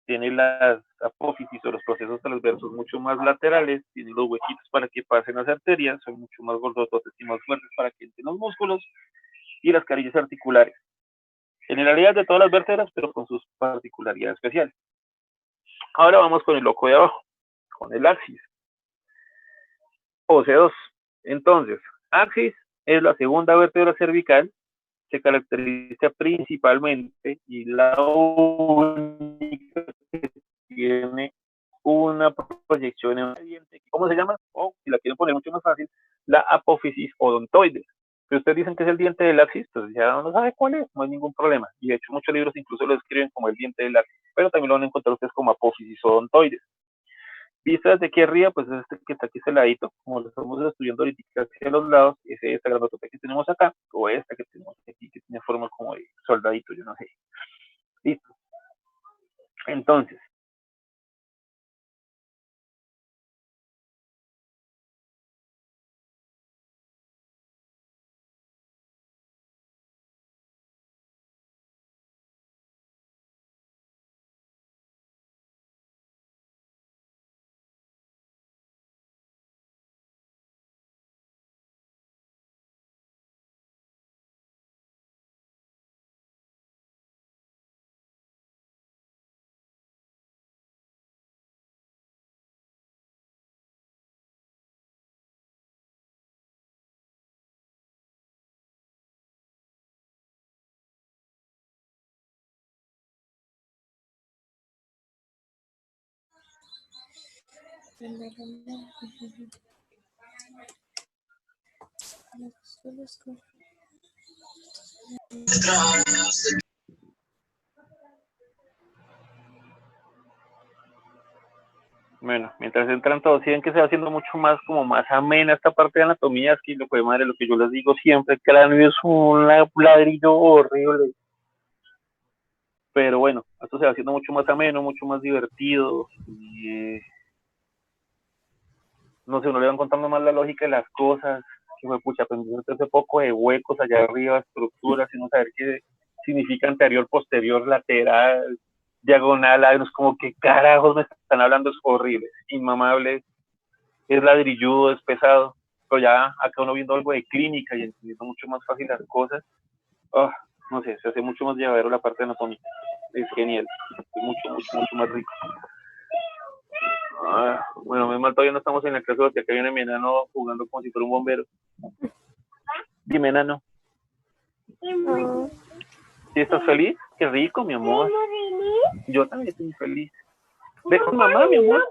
Tiene las apófisis o los procesos transversos mucho más laterales, tiene los huequitos para que pasen las arterias, son mucho más gordototes y más fuertes para que entren los músculos, y las carillas articulares. Generalidad de todas las vértebras, pero con sus particularidades especiales. Ahora vamos con el loco de abajo, con el axis. OC2. Entonces, axis es la segunda vértebra cervical, se caracteriza principalmente y la única que tiene una proyección en el diente. ¿Cómo se llama? O, si la quieren poner mucho más fácil, la apófisis odontoides. Si ustedes dicen que es el diente del axis, pues ya no sabe cuál es, no hay ningún problema. Y de hecho muchos libros incluso lo describen como el diente del axis, pero también lo van a encontrar ustedes como apófisis odontoides. Vistas de aquí arriba, pues es este que está aquí celadito, como lo estamos estudiando ahorita hacia los lados, es esta granotota que tenemos acá, o esta que tenemos aquí, que tiene forma como de soldadito, yo no sé. Listo. Entonces, Bueno, mientras entran todos, si ven que se va haciendo mucho más, como más amena esta parte de anatomía, es que lo que madre, lo que yo les digo siempre, el cráneo es un ladrillo horrible. Pero bueno, esto se va haciendo mucho más ameno, mucho más divertido. Y, no sé, uno le van contando más la lógica de las cosas. Que fue pucha, aprendí ese poco de huecos allá arriba, estructuras, y no saber qué significa anterior, posterior, lateral, diagonal. Es como que carajos me están hablando, es horrible, inmamable, es ladrilludo, es pesado. Pero ya acá uno viendo algo de clínica y entendiendo mucho más fácil las cosas, oh, no sé, se hace mucho más llevadero la parte anatómica. Es genial, es mucho más rico. Bueno, menos mal todavía no estamos en la clase porque acá viene mi enano jugando como si fuera un bombero. Dime, enano. Ah, ¿Sí estás feliz? Qué rico, mi amor. Yo también estoy feliz. Ve con mamá, mi amor.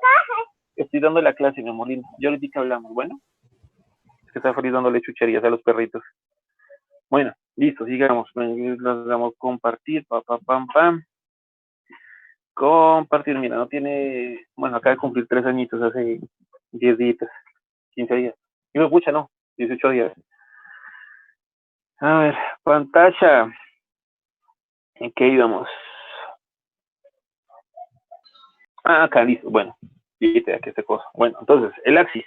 Estoy dando la clase, mi amor. Yo les dije que hablamos, bueno. Es que está feliz dándole chucherías a los perritos. Bueno, listo, sigamos. Nos damos compartir, pam. Compartir, mira, no tiene... Bueno, acaba de cumplir 3 añitos hace 10 días, 15 días. Y me pucha, no, 18 días. A ver, pantalla. ¿En qué íbamos? Acá, listo. Bueno, fíjate aquí esta cosa. Bueno, entonces, el axis.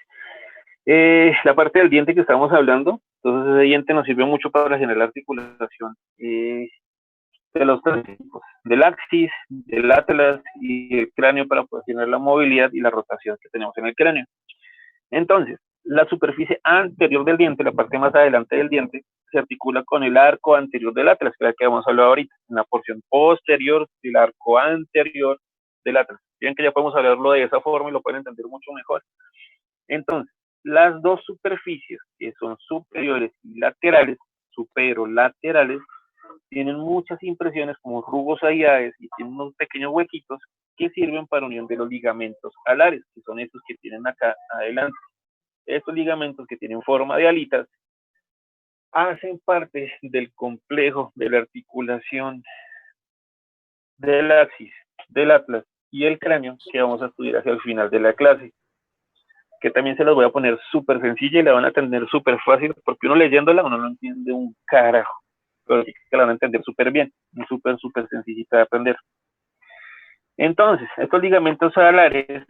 La parte del diente que estamos hablando, entonces ese diente nos sirve mucho para generar articulación de los tres tipos, del axis, del atlas y el cráneo para poder generar la movilidad y la rotación que tenemos en el cráneo. Entonces, la superficie anterior del diente, la parte más adelante del diente, se articula con el arco anterior del atlas, que es la que vamos a hablar ahorita, en la porción posterior del arco anterior del atlas. Bien que ya podemos hablarlo de esa forma y lo pueden entender mucho mejor. Entonces, las dos superficies que son superiores y laterales, superolaterales, tienen muchas impresiones como rugosidades y tienen unos pequeños huequitos que sirven para unión de los ligamentos alares, que son estos que tienen acá adelante. Estos ligamentos que tienen forma de alitas hacen parte del complejo de la articulación del axis, del atlas y el cráneo que vamos a estudiar hacia el final de la clase, que también se las voy a poner súper sencilla y la van a entender súper fácil, porque uno leyéndola uno no entiende un carajo, pero sí que la van a entender súper bien, súper sencillita de aprender. Entonces, estos ligamentos alares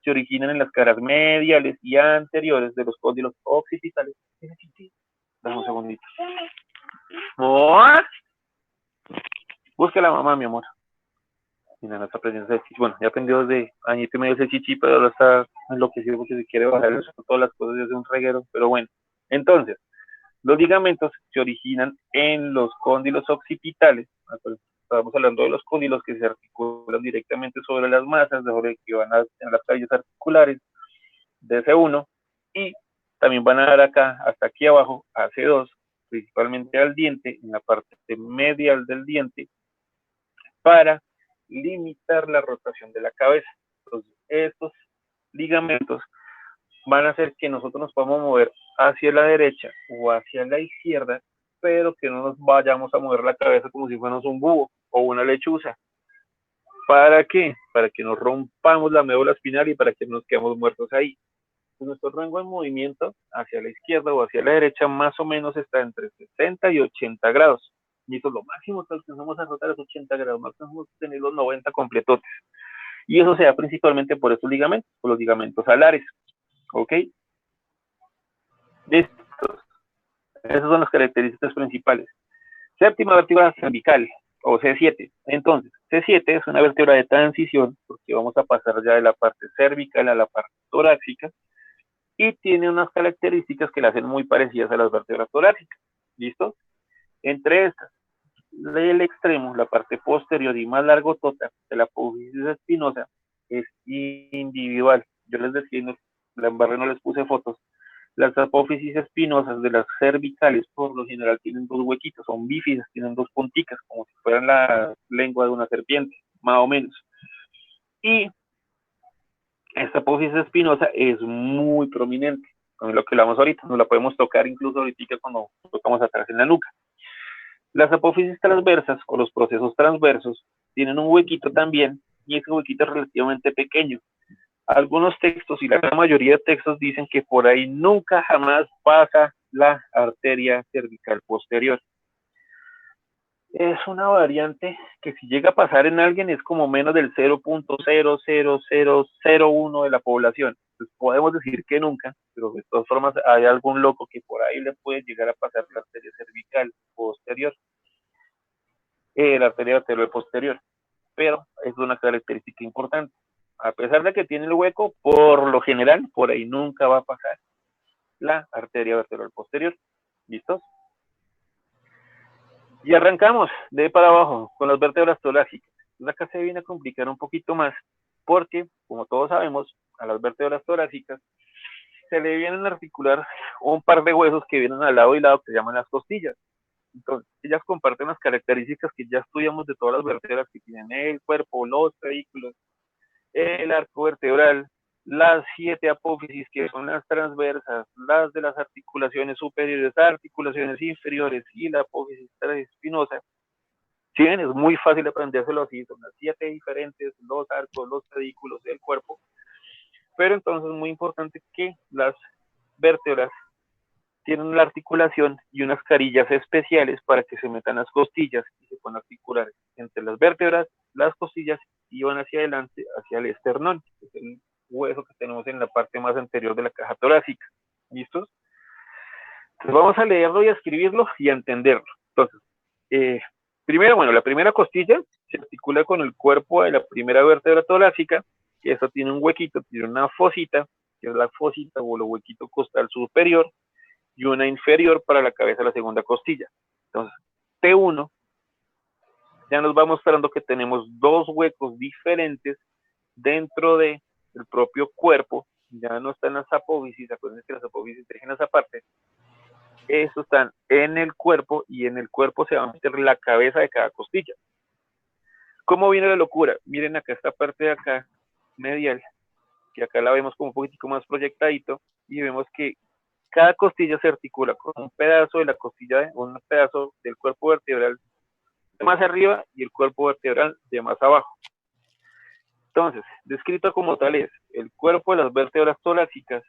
se originan en las caras mediales y anteriores de los cóndilos occipitales. Dame un segundito. ¿Amor? Busca a la mamá, mi amor. Mira, no está aprendiendo ese chichi. Bueno, ya aprendió desde añito y medio ese chichi, pero ahora está enloquecido porque se quiere bajar eso, todas las cosas desde un reguero. Pero bueno, entonces, los ligamentos se originan en los cóndilos occipitales. Estamos hablando de los cóndilos que se articulan directamente sobre las masas, sobre que van a tener las calles articulares de C1 y también van a dar acá, hasta aquí abajo, a C2, principalmente al diente, en la parte medial del diente, para limitar la rotación de la cabeza. Entonces, estos ligamentos van a hacer que nosotros nos podamos mover hacia la derecha o hacia la izquierda, pero que no nos vayamos a mover la cabeza como si fuéramos un búho o una lechuza. ¿Para qué? Para que nos rompamos la médula espinal y para que nos quedemos muertos ahí. Pues nuestro rango de movimiento hacia la izquierda o hacia la derecha más o menos está entre 60 y 80 grados. Y eso es lo máximo que alcanzamos a rotar, es 80 grados, más alcanzamos a tener los 90 completotes. Y eso se da principalmente por estos ligamentos, por los ligamentos alares. ¿Ok? Listo. Esas son las características principales. Séptima vértebra cervical, o C7. Entonces, C7 es una vértebra de transición, porque vamos a pasar ya de la parte cervical a la parte torácica, y tiene unas características que la hacen muy parecidas a las vértebras torácicas. ¿Listo? Entre estas, el extremo, la parte posterior y más largotota de la apófisis espinosa es individual. Yo les decía, la embarré, no les puse fotos. Las apófisis espinosas de las cervicales por lo general tienen dos huequitos, son bífidas, tienen dos punticas, como si fueran la lengua de una serpiente, más o menos. Y esta apófisis espinosa es muy prominente, con lo que hablamos ahorita, nos la podemos tocar incluso ahorita cuando tocamos atrás en la nuca. Las apófisis transversas o los procesos transversos tienen un huequito también, y ese huequito es relativamente pequeño. Algunos textos y la gran mayoría de textos dicen que por ahí nunca jamás pasa la arteria cervical posterior. Es una variante que si llega a pasar en alguien es como menos del 0.00001 de la población. Entonces podemos decir que nunca, pero de todas formas hay algún loco que por ahí le puede llegar a pasar la arteria cervical posterior, la arteria vertebral posterior, pero es una característica importante. A pesar de que tiene el hueco, por lo general, por ahí nunca va a pasar la arteria vertebral posterior. ¿Listos? Y arrancamos de ahí para abajo con las vértebras torácicas. Acá se viene a complicar un poquito más porque, como todos sabemos, a las vértebras torácicas se le vienen a articular un par de huesos que vienen al lado y lado que se llaman las costillas. Entonces, ellas comparten las características que ya estudiamos de todas las vértebras que tienen el cuerpo, los pedículos, el arco vertebral, las 7 apófisis que son las transversas, las de las articulaciones superiores, articulaciones inferiores y la apófisis espinosa. Si bien es muy fácil aprendérselo así, son las 7 diferentes, los arcos, los pedículos del cuerpo, pero entonces es muy importante que las vértebras tienen la articulación y unas carillas especiales para que se metan las costillas y se puedan articular entre las vértebras, las costillas y van hacia adelante, hacia el esternón, que es el hueso que tenemos en la parte más anterior de la caja torácica. ¿Listos? Entonces vamos a leerlo y a escribirlo y a entenderlo. Entonces, primero, bueno, la primera costilla se articula con el cuerpo de la primera vértebra torácica, que eso tiene un huequito, tiene una fosita, que es la fosita o el huequito costal superior, y una inferior para la cabeza de la segunda costilla. Entonces, T1 ya nos va mostrando que tenemos dos huecos diferentes dentro del propio cuerpo, ya no están las apófisis, acuérdense que las apófisis dejan esa parte, estos están en el cuerpo y en el cuerpo se va a meter la cabeza de cada costilla. ¿Cómo viene la locura? Miren acá esta parte de acá, medial, que acá la vemos como un poquitico más proyectadito y vemos que cada costilla se articula con un pedazo de la costilla, un pedazo del cuerpo vertebral de más arriba y el cuerpo vertebral de más abajo. Entonces, descrito como tal es el cuerpo de las vértebras torácicas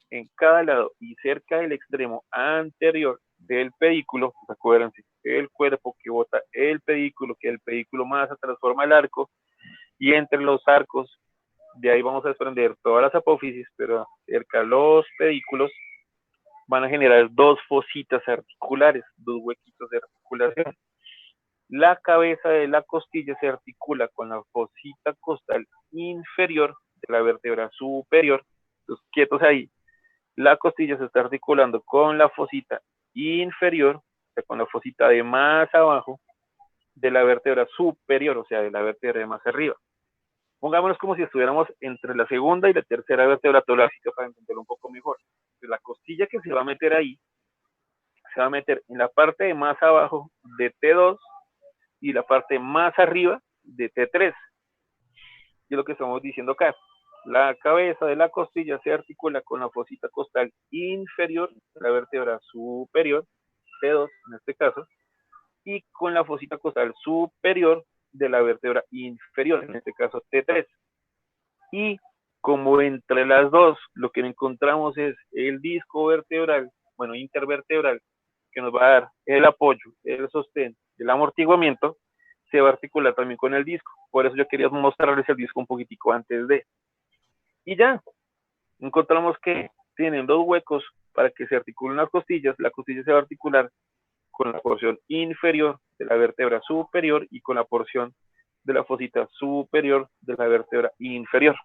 en cada lado y cerca del extremo anterior del pedículo, acuérdense, el cuerpo que bota el pedículo, que el pedículo más se transforma el arco, y entre los arcos, de ahí vamos a desprender todas las apófisis, pero cerca de los pedículos van a generar dos fositas articulares, dos huequitos de articulación. La cabeza de la costilla se articula con la fosita costal inferior de la vértebra superior. Entonces, quietos ahí. La costilla se está articulando con la fosita inferior, o sea, con la fosita de más abajo de la vértebra superior, o sea, de la vértebra de más arriba. Pongámonos como si estuviéramos entre la segunda y la tercera vértebra torácica para entenderlo un poco mejor. Entonces, la costilla que se va a meter ahí, se va a meter en la parte de más abajo de T2 y la parte más arriba de T3. Y es lo que estamos diciendo acá. La cabeza de la costilla se articula con la fosita costal inferior, la vértebra superior, T2 en este caso, y con la fosita costal superior de la vértebra inferior, en este caso T3. Y como entre las dos lo que encontramos es el disco vertebral, bueno, intervertebral, que nos va a dar el apoyo, el sostén, el amortiguamiento, se va a articular también con el disco. Por eso yo quería mostrarles el disco un poquitico antes de. Y ya, encontramos que tienen dos huecos para que se articulen las costillas. La costilla se va a articular con la porción inferior de la vértebra superior y con la porción de la fosita superior de la vértebra inferior.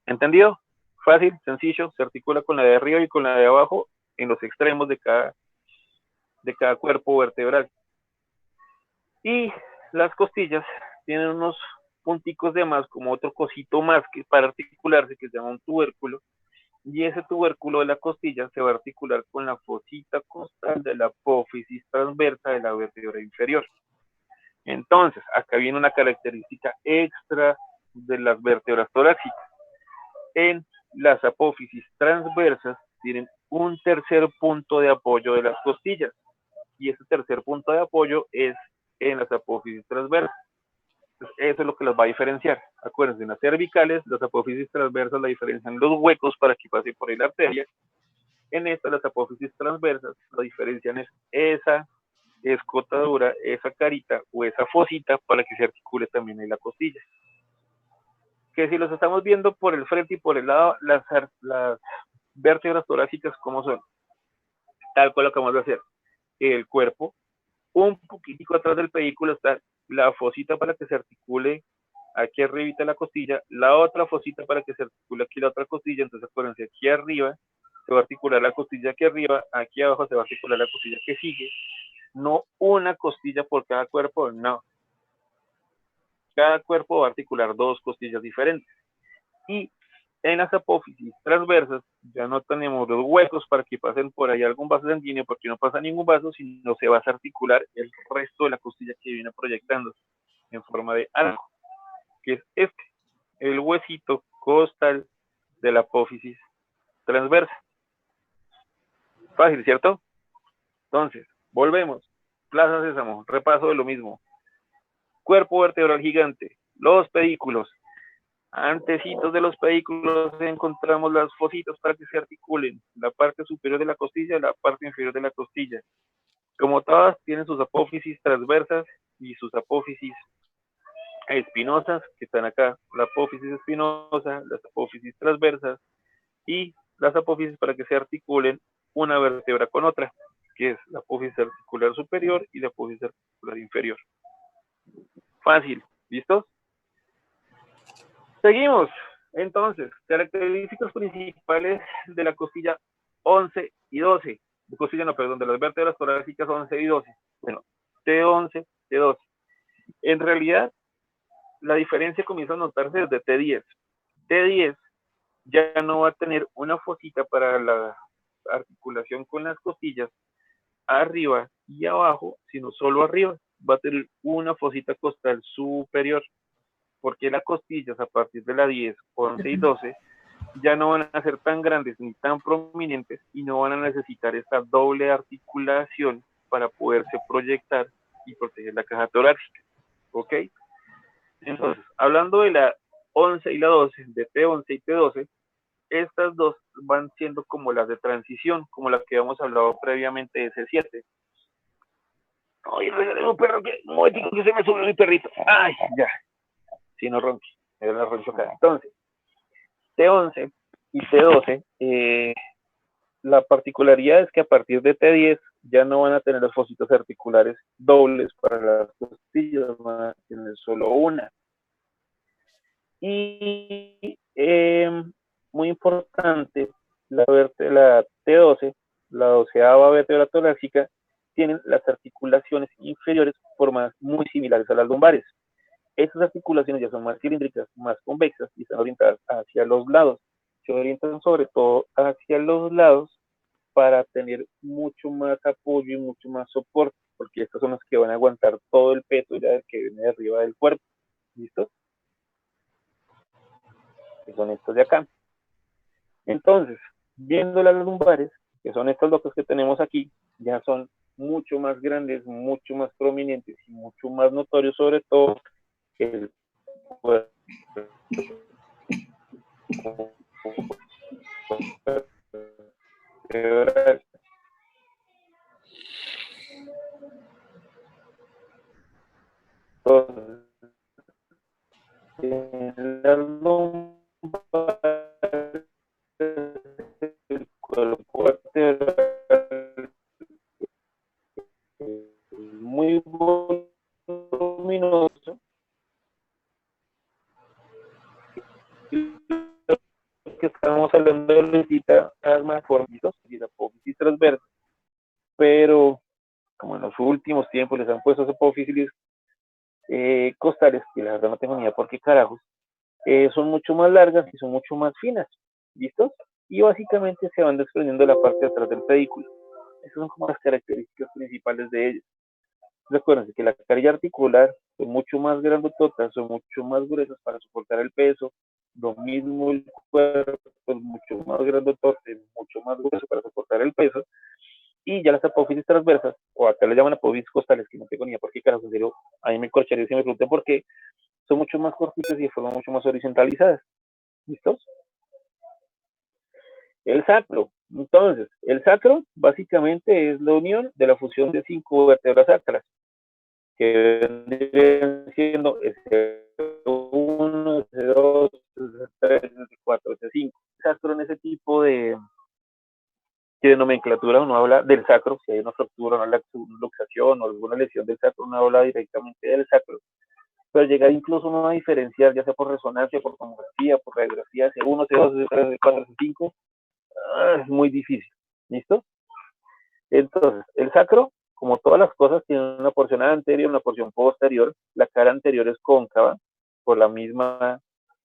¿Entendido? Fácil, sencillo, se articula con la de arriba y con la de abajo en los extremos de cada cuerpo vertebral. Y las costillas tienen unos punticos de más, como otro cosito más que para articularse, que se llama un tubérculo, y ese tubérculo de la costilla se va a articular con la fosita costal de la apófisis transversa de la vértebra inferior. Entonces, acá viene una característica extra de las vértebras torácicas. En las apófisis transversas tienen un tercer punto de apoyo de las costillas, y ese tercer punto de apoyo es en las apófisis transversas. Entonces, eso es lo que los va a diferenciar. Acuérdense, en las cervicales, las apófisis transversas la diferencian los huecos para que pase por ahí la arteria. En estas, las apófisis transversas, la diferencian es esa escotadura, esa carita o esa fosita para que se articule también en la costilla. Que si los estamos viendo por el frente y por el lado, las vértebras torácicas, ¿cómo son? Tal cual lo acabamos de hacer. El cuerpo, un poquitico atrás del pedículo está la fosita para que se articule aquí arriba de la costilla, la otra fosita para que se articule aquí la otra costilla. Entonces acuérdense, aquí arriba se va a articular la costilla aquí arriba, aquí abajo se va a articular la costilla que sigue. No una costilla por cada cuerpo, no. Cada cuerpo va a articular dos costillas diferentes. Y en las apófisis transversas ya no tenemos los huecos para que pasen por ahí algún vaso sanguíneo, porque no pasa ningún vaso, sino se va a articular el resto de la costilla que viene proyectando en forma de arco, que es este, el huesito costal de la apófisis transversa. Fácil, ¿cierto? Entonces, volvemos. Plaza Sésamo, repaso de lo mismo. Cuerpo vertebral gigante, los pedículos. Antecitos de los pedículos encontramos las fositas para que se articulen, la parte superior de la costilla y la parte inferior de la costilla. Como todas, tienen sus apófisis transversas y sus apófisis espinosas, que están acá, la apófisis espinosa, las apófisis transversas y las apófisis para que se articulen una vértebra con otra, que es la apófisis articular superior y la apófisis articular inferior. Fácil, ¿listos? Seguimos. Entonces, características principales de la costilla 11 y 12. De costilla no, perdón, de las vértebras torácicas 11 y 12. Bueno, T11, T12. En realidad, la diferencia comienza a notarse desde T10. T10 ya no va a tener una fosita para la articulación con las costillas arriba y abajo, sino solo arriba. Va a tener una fosita costal superior, porque las costillas a partir de la 10, 11 y 12 ya no van a ser tan grandes ni tan prominentes y no van a necesitar esta doble articulación para poderse proyectar y proteger la caja torácica. ¿Ok? Entonces, hablando de la 11 y la 12, de T11 y T12, estas dos van siendo como las de transición, como las que habíamos hablado previamente de C7. Ay, regalé un perro que se me subió mi perrito. Ay, ya. Si no ronque, era la roncho acá. Entonces, T11 y T12, la particularidad es que a partir de T10 ya no van a tener las fositas articulares dobles para las costillas, van a tener solo una. Y muy importante, la T12, la 12ª vértebra torácica, tienen las articulaciones inferiores formadas muy similares a las lumbares. Estas articulaciones ya son más cilíndricas, más convexas y están orientadas hacia los lados. Se orientan sobre todo hacia los lados para tener mucho más apoyo y mucho más soporte, porque estas son las que van a aguantar todo el peso ya que viene de arriba del cuerpo. ¿Listo? Que son estos de acá. Entonces, viendo las lumbares, que son estos locos que tenemos aquí, ya son mucho más grandes, mucho más prominentes y mucho más notorios, sobre todo el cuerpo. Entonces, en las lumbares, el cuerpo vertebral muy voluminoso, que estamos hablando de ahorita, más formitos y la apófisis transversa, pero como en los últimos tiempos les han puesto apófisis costales, que la verdad no tengo ni idea por qué carajos, son mucho más largas y son mucho más finas, ¿listos? Y básicamente se van desprendiendo de la parte de atrás del pedículo. Esas son como las características principales de ellos. Recuerden que la carilla articular son mucho más grandototas, son mucho más gruesas para soportar el peso. Lo mismo el cuerpo es mucho más grandotote, mucho más grueso para soportar el peso. Y ya las apófisis transversas, o acá le llaman apófisis costales, que no tengo ni idea por qué carajo, en serio, a mí me corcharía si me preguntan por qué, son mucho más cortitas y de forma mucho más horizontalizadas. ¿Listos? El sacro. Entonces, el sacro básicamente es la unión de la fusión de 5 vértebras sacras, que vendrían siendo S1, S2, S3, S4, S5. El sacro en ese tipo de nomenclatura uno habla del sacro, si hay una fractura, una luxación o alguna lesión del sacro, uno habla directamente del sacro. Pero llegar incluso uno a diferenciar, ya sea por resonancia, por tomografía, por radiografía, C1, C2, C3, C4, C5, es muy difícil. ¿Listo? Entonces, el sacro, como todas las cosas, tiene una porción anterior, una porción posterior. La cara anterior es cóncava por la misma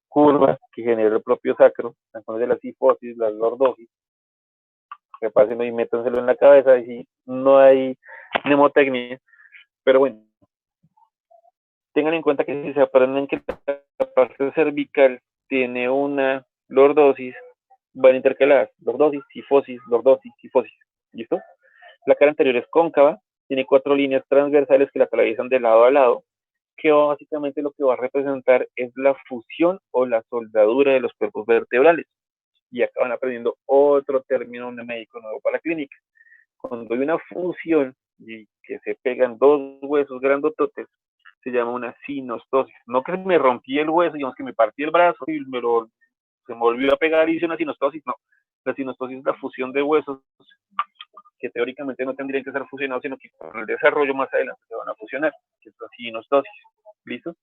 curva que genera el propio sacro. Entonces, la sifosis, la lordosis, repásenlo y métanselo en la cabeza, y si no hay mnemotecnia. Pero bueno, tengan en cuenta que si se aprenden que la parte cervical tiene una lordosis, van intercaladas, lordosis, sifosis, lordosis, sifosis. ¿Listo? La cara anterior es cóncava, tiene 4 líneas transversales que la atraviesan de lado a lado, que básicamente lo que va a representar es la fusión o la soldadura de los cuerpos vertebrales. Y acá van aprendiendo otro término médico nuevo para la clínica. Cuando hay una fusión y que se pegan dos huesos grandototes, se llama una sinostosis. No que me rompí el hueso, digamos que me partí el brazo y se me volvió a pegar y hice una sinostosis. No, la sinostosis es la fusión de huesos que teóricamente no tendrían que ser fusionados, sino que con el desarrollo más adelante se van a fusionar, que es la sinostosis. ¿Listo?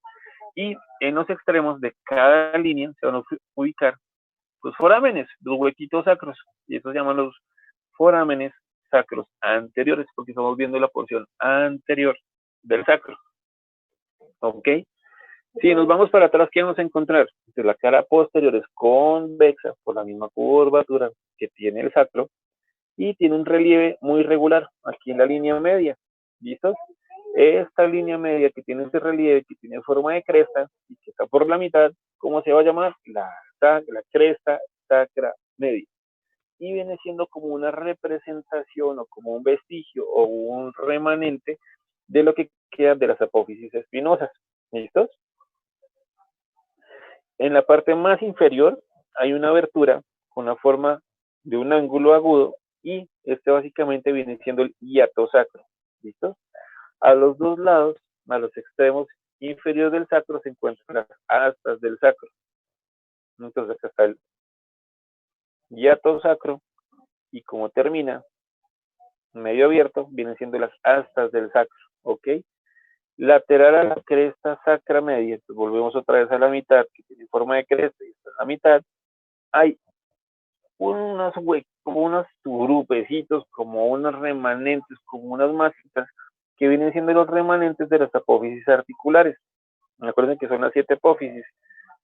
Y en los extremos de cada línea se van a ubicar los forámenes, los huequitos sacros, y estos se llaman los forámenes sacros anteriores, porque estamos viendo la porción anterior del sacro. ¿Ok? Si nos vamos para atrás, ¿qué vamos a encontrar? Entonces, la cara posterior es convexa por la misma curvatura que tiene el sacro y tiene un relieve muy regular aquí en la línea media. ¿Listos? Esta línea media que tiene ese relieve, que tiene forma de cresta y que está por la mitad, ¿cómo se va a llamar? La cresta sacra media. Y viene siendo como una representación o como un vestigio o un remanente de lo que queda de las apófisis espinosas. ¿Listos? En la parte más inferior hay una abertura con la forma de un ángulo agudo y este básicamente viene siendo el hiato sacro. ¿Listo? A los dos lados, a los extremos inferiores del sacro, se encuentran las astas del sacro. Entonces acá está el hiato sacro y como termina medio abierto, vienen siendo las astas del sacro. ¿Ok? Lateral a la cresta sacra media, entonces volvemos otra vez a la mitad, que tiene forma de cresta y está en la mitad, hay como unos grupecitos, como unos remanentes, como unas masitas, que vienen siendo los remanentes de las apófisis articulares. Recuerden que son las 7 apófisis,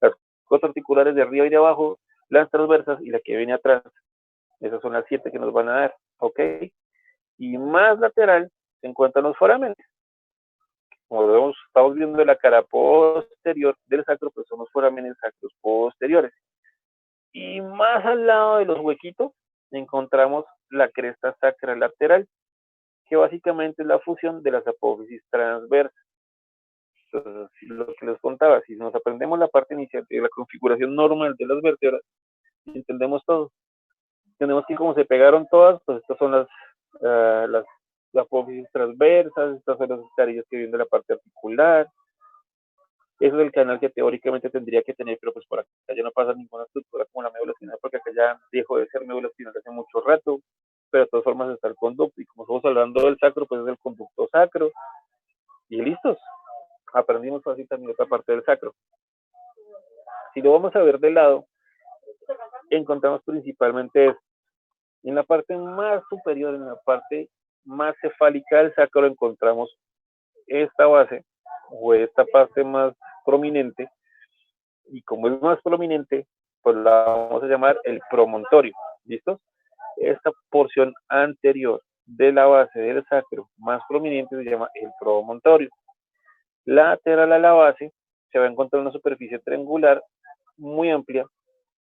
las 4 articulares de arriba y de abajo, las transversas y la que viene atrás. Esas son las 7 que nos van a dar, ¿ok? Y más lateral se encuentran los forámenes. Como vemos, estamos viendo la cara posterior del sacro, pues son los forámenes sacros posteriores. Y más al lado de los huequitos encontramos la cresta sacra lateral, que básicamente es la fusión de las apófisis transversas. Entonces, lo que les contaba, si nos aprendemos la parte inicial de la configuración normal de las vértebras, entendemos todo. Tenemos que como se pegaron todas, pues estas son las apófisis transversas, estas son las carillas que vienen de la parte articular. Eso es el canal que teóricamente tendría que tener, pero pues por acá ya no pasa ninguna estructura como la médula espinal, porque acá ya dejó de ser médula espinal hace mucho rato, pero de todas formas está el conducto, y como estamos hablando del sacro, pues es el conducto sacro, y listos. Aprendimos fácil también otra parte del sacro. Si lo vamos a ver de lado, encontramos principalmente esto. En la parte más superior, en la parte más cefálica del sacro, encontramos esta base, o esta parte más prominente, y como es más prominente, pues la vamos a llamar el promontorio. ¿Listos? Esta porción anterior de la base del sacro más prominente se llama el promontorio. Lateral a la base se va a encontrar una superficie triangular muy amplia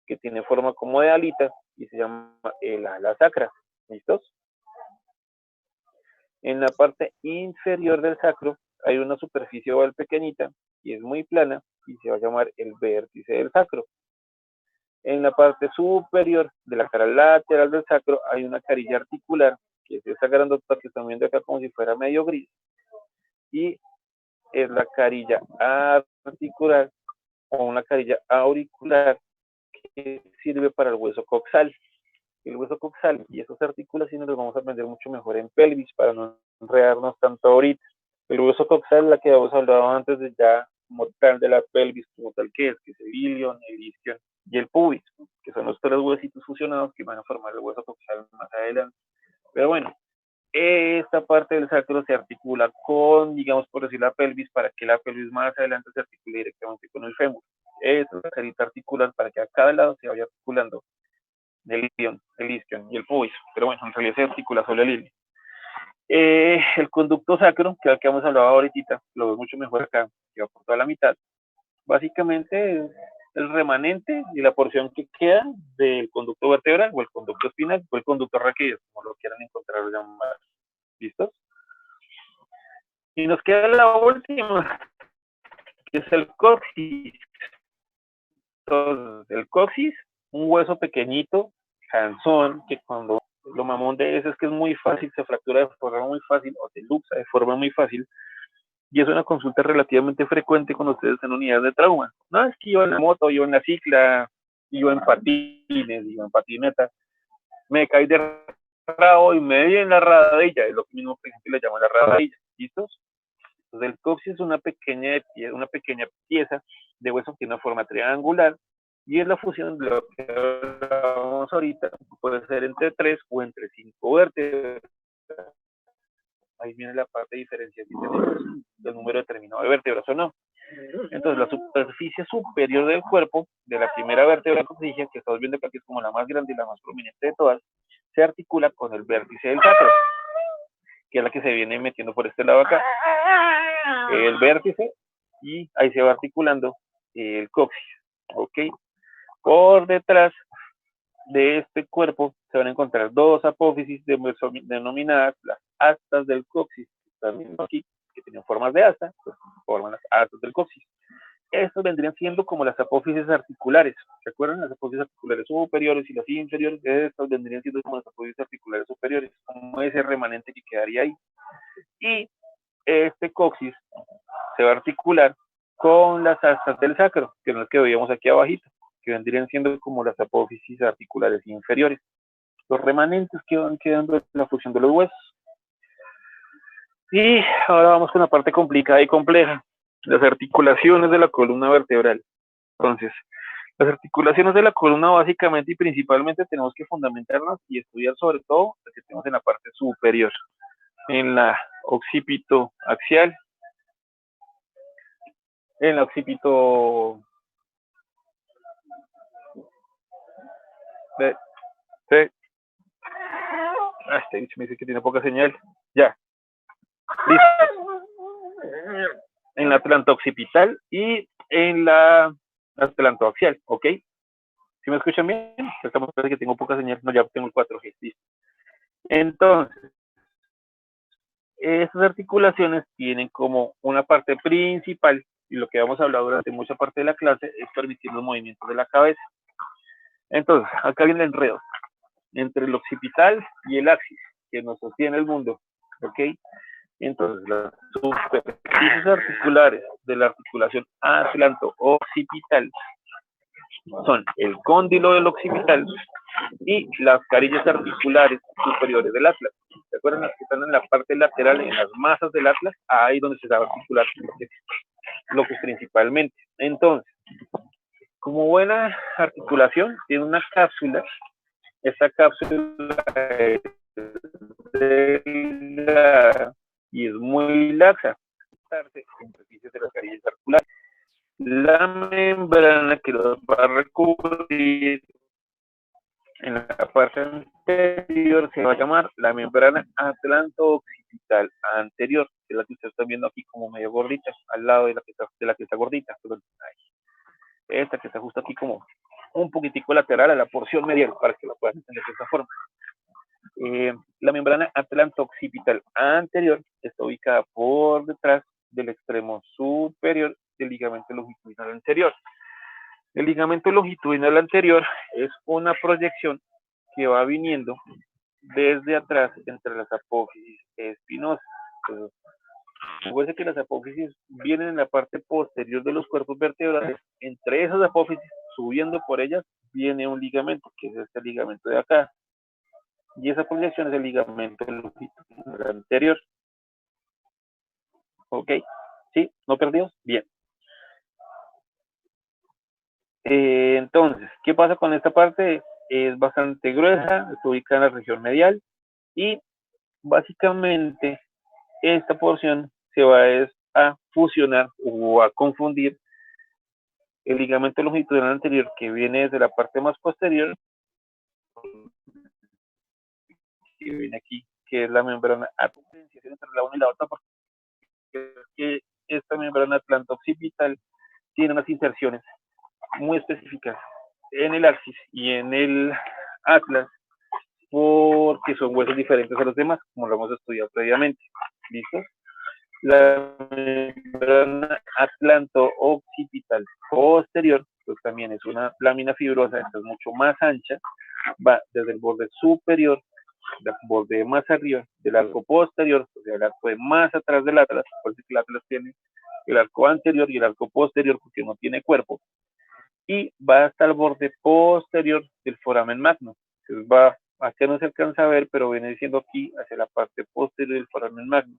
que tiene forma como de alita y se llama el ala sacra. ¿Listos? En la parte inferior del sacro hay una superficie oval pequeñita y es muy plana y se va a llamar el vértice del sacro. En la parte superior de la cara lateral del sacro hay una carilla articular, que es esa grandota que están viendo acá como si fuera medio gris, y es la carilla articular o una carilla auricular que sirve para el hueso coxal. El hueso coxal y esas articulaciones los vamos a aprender mucho mejor en pelvis para no enredarnos tanto ahorita. El hueso coxal, la que habíamos hablado antes de ya como tal de la pelvis, como tal que es el ilion, el isquion y el pubis, que son los tres huesitos fusionados que van a formar el hueso coxal más adelante. Pero bueno, esta parte del sacro se articula con, digamos por decir, la pelvis, para que la pelvis más adelante se articule directamente con el fémur. Esta es la carita articular para que a cada lado se vaya articulando el ilion, el isquion y el pubis. Pero bueno, en realidad se articula solo el ilion. El conducto sacro, que es el que hemos hablado ahorita, lo veo mucho mejor acá, que va por toda la mitad. Básicamente es el remanente y la porción que queda del conducto vertebral o el conducto espinal o el conducto raquídeo, como lo quieran encontrar o llamar. ¿Listos? Y nos queda la última, que es el coxis. Entonces, el coxis, un hueso pequeñito, cansón, que cuando lo mamón de eso es que es muy fácil, se fractura de forma muy fácil o se luxa de forma muy fácil, y es una consulta relativamente frecuente con ustedes en unidades de trauma. No, es que iba en la moto, iba en la cicla, iba en patines, iba en patineta, me caí de rabo y me di en la radilla, es lo mismo que le llama la radilla. ¿Listos? Entonces el coxis es una pequeña pieza de hueso que tiene una forma triangular y es la fusión de lo que hablamos ahorita, puede ser entre 3 o entre 5 vértebras. Ahí viene la parte diferenciación del número determinado de vértebras o no. Entonces la superficie superior del cuerpo de la primera vértebra que estamos viendo acá, que es como la más grande y la más prominente de todas, se articula con el vértice del sacro, que es la que se viene metiendo por este lado acá, el vértice, y ahí se va articulando el coxis, ¿ok? Por detrás de este cuerpo se van a encontrar dos apófisis denominadas las astas del coxis, también aquí, que tienen formas de asta, pues forman las astas del coxis. Estos vendrían siendo como las apófisis articulares. ¿Se acuerdan? Las apófisis articulares superiores y las inferiores, estas vendrían siendo como las apófisis articulares superiores, como ese remanente que quedaría ahí. Y este coxis se va a articular con las astas del sacro, que son las que veíamos aquí abajito, que vendrían siendo como las apófisis articulares inferiores. Los remanentes que van quedando en la fusión de los huesos. Y ahora vamos con la parte complicada y compleja, las articulaciones de la columna vertebral. Entonces, las articulaciones de la columna básicamente y principalmente tenemos que fundamentarlas y estudiar sobre todo las que tenemos en la parte superior, en la occipito axial, en la occipito este bicho me dice que tiene poca señal. Ya. Listo. En la atlanto-occipital y en la atlanto-axial, ¿ok? ¿Sí me escuchan bien? Estamos parece que tengo poca señal. No, ya tengo el 4G. Listo. Entonces, estas articulaciones tienen como una parte principal, y lo que hemos hablado durante mucha parte de la clase es permitir los movimientos de la cabeza. Entonces, acá viene el enredo entre el occipital y el axis, que nos sostiene el mundo, ¿ok? Entonces, las superficies articulares de la articulación atlanto-occipital son el cóndilo del occipital y las carillas articulares superiores del atlas. ¿Se acuerdan las que están en la parte lateral, en las masas del atlas? Ahí donde se va a articular lo que es principalmente. Entonces, como buena articulación, tiene una cápsula. Esta cápsula es delgada y es muy laxa. Superficies de las carillas articulares. La membrana que los va a recubrir en la parte anterior se va a llamar la membrana atlanto-occipital anterior, que es la que ustedes están viendo aquí como medio gordita, al lado de la que está gordita. Esta que está justo aquí como un poquitico lateral a la porción medial, para que lo puedan entender de esta forma. La membrana atlanto-occipital anterior está ubicada por detrás del extremo superior el ligamento longitudinal anterior. El ligamento longitudinal anterior es una proyección que va viniendo desde atrás entre las apófisis espinosas. Entonces, recuerden que las apófisis vienen en la parte posterior de los cuerpos vertebrales. Entre esas apófisis, subiendo por ellas, viene un ligamento, que es este ligamento de acá. Y esa proyección es el ligamento longitudinal anterior. ¿Ok? ¿Sí? ¿No perdidos? Bien. Entonces, ¿qué pasa con esta parte? Es bastante gruesa, está ubicada en la región medial y básicamente esta porción se va a fusionar o a confundir el ligamento longitudinal anterior que viene desde la parte más posterior, que viene aquí, que es la membrana atlanto entre la una y la otra, porque esta membrana atlanto-occipital tiene unas inserciones muy específicas en el axis y en el atlas, porque son huesos diferentes a los demás, como lo hemos estudiado previamente. ¿Listo? La membrana atlanto-occipital posterior, pues también es una lámina fibrosa, entonces mucho más ancha, va desde el borde superior, del borde más arriba del arco posterior, o sea, el arco de más atrás del atlas, por eso que el atlas tiene el arco anterior y el arco posterior porque no tiene cuerpo, y va hasta el borde posterior del foramen magno. Entonces va, acá no se alcanza a ver, pero viene diciendo aquí hacia la parte posterior del foramen magno.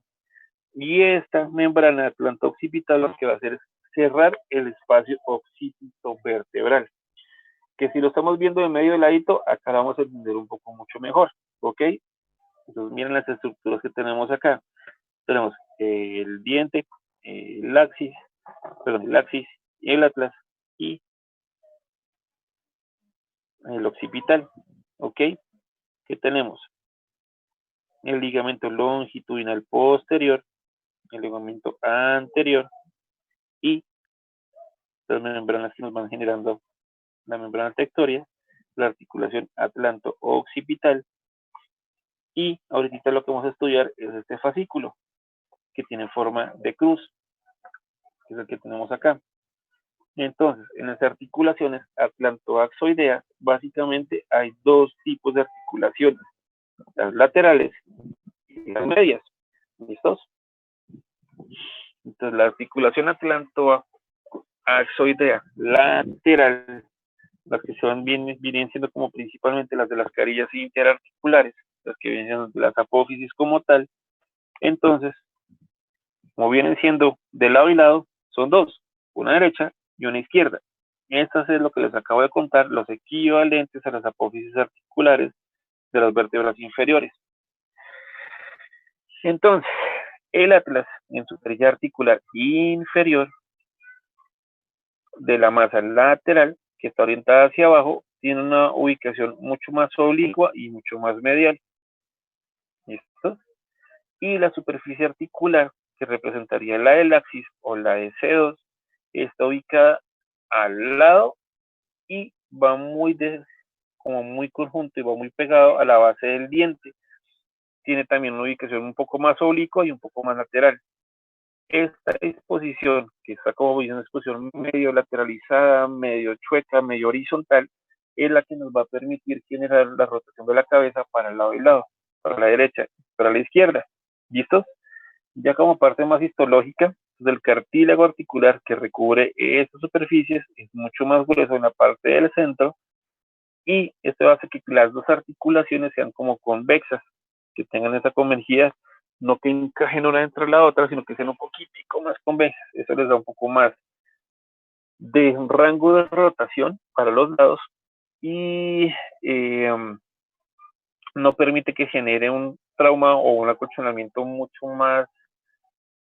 Y esta membrana atlanto-occipital lo que va a hacer es cerrar el espacio occipito vertebral, que si lo estamos viendo de medio de ladito, acá lo vamos a entender un poco mucho mejor, ¿ok? Entonces miren las estructuras que tenemos acá. Tenemos el diente, el axis, el atlas y el occipital, ¿ok? ¿Qué tenemos? El ligamento longitudinal posterior, el ligamento anterior y las membranas que nos van generando la membrana tectoria, la articulación atlanto-occipital y ahorita lo que vamos a estudiar es este fascículo que tiene forma de cruz, que es el que tenemos acá. Entonces, en las articulaciones atlantoaxoideas, básicamente hay dos tipos de articulaciones, las laterales y las medias. ¿Listos? Entonces, la articulación atlantoaxoidea lateral, las que vienen siendo como principalmente las de las carillas interarticulares, las que vienen siendo de las apófisis como tal. Entonces, como vienen siendo de lado y lado, son dos, una derecha y una izquierda. Esto es lo que les acabo de contar, los equivalentes a las apófisis articulares de las vértebras inferiores. Entonces, el atlas en su perilla articular inferior de la masa lateral, que está orientada hacia abajo, tiene una ubicación mucho más oblicua y mucho más medial. ¿Listo? Y la superficie articular, que representaría la del axis o la de C2, está ubicada al lado y va como muy conjunto y va muy pegado a la base del diente. Tiene también una ubicación un poco más oblicua y un poco más lateral. Esta exposición, que está como una exposición medio lateralizada, medio chueca, medio horizontal, es la que nos va a permitir generar la rotación de la cabeza para el lado y lado, para la derecha, para la izquierda. ¿Listos? Ya como parte más histológica, del cartílago articular que recubre estas superficies es mucho más grueso en la parte del centro y esto hace que las dos articulaciones sean como convexas, que tengan esa convergida, no que encajen una entre la otra, sino que sean un poquitico más convexas. Eso les da un poco más de rango de rotación para los lados y no permite que genere un trauma o un acolchonamiento mucho más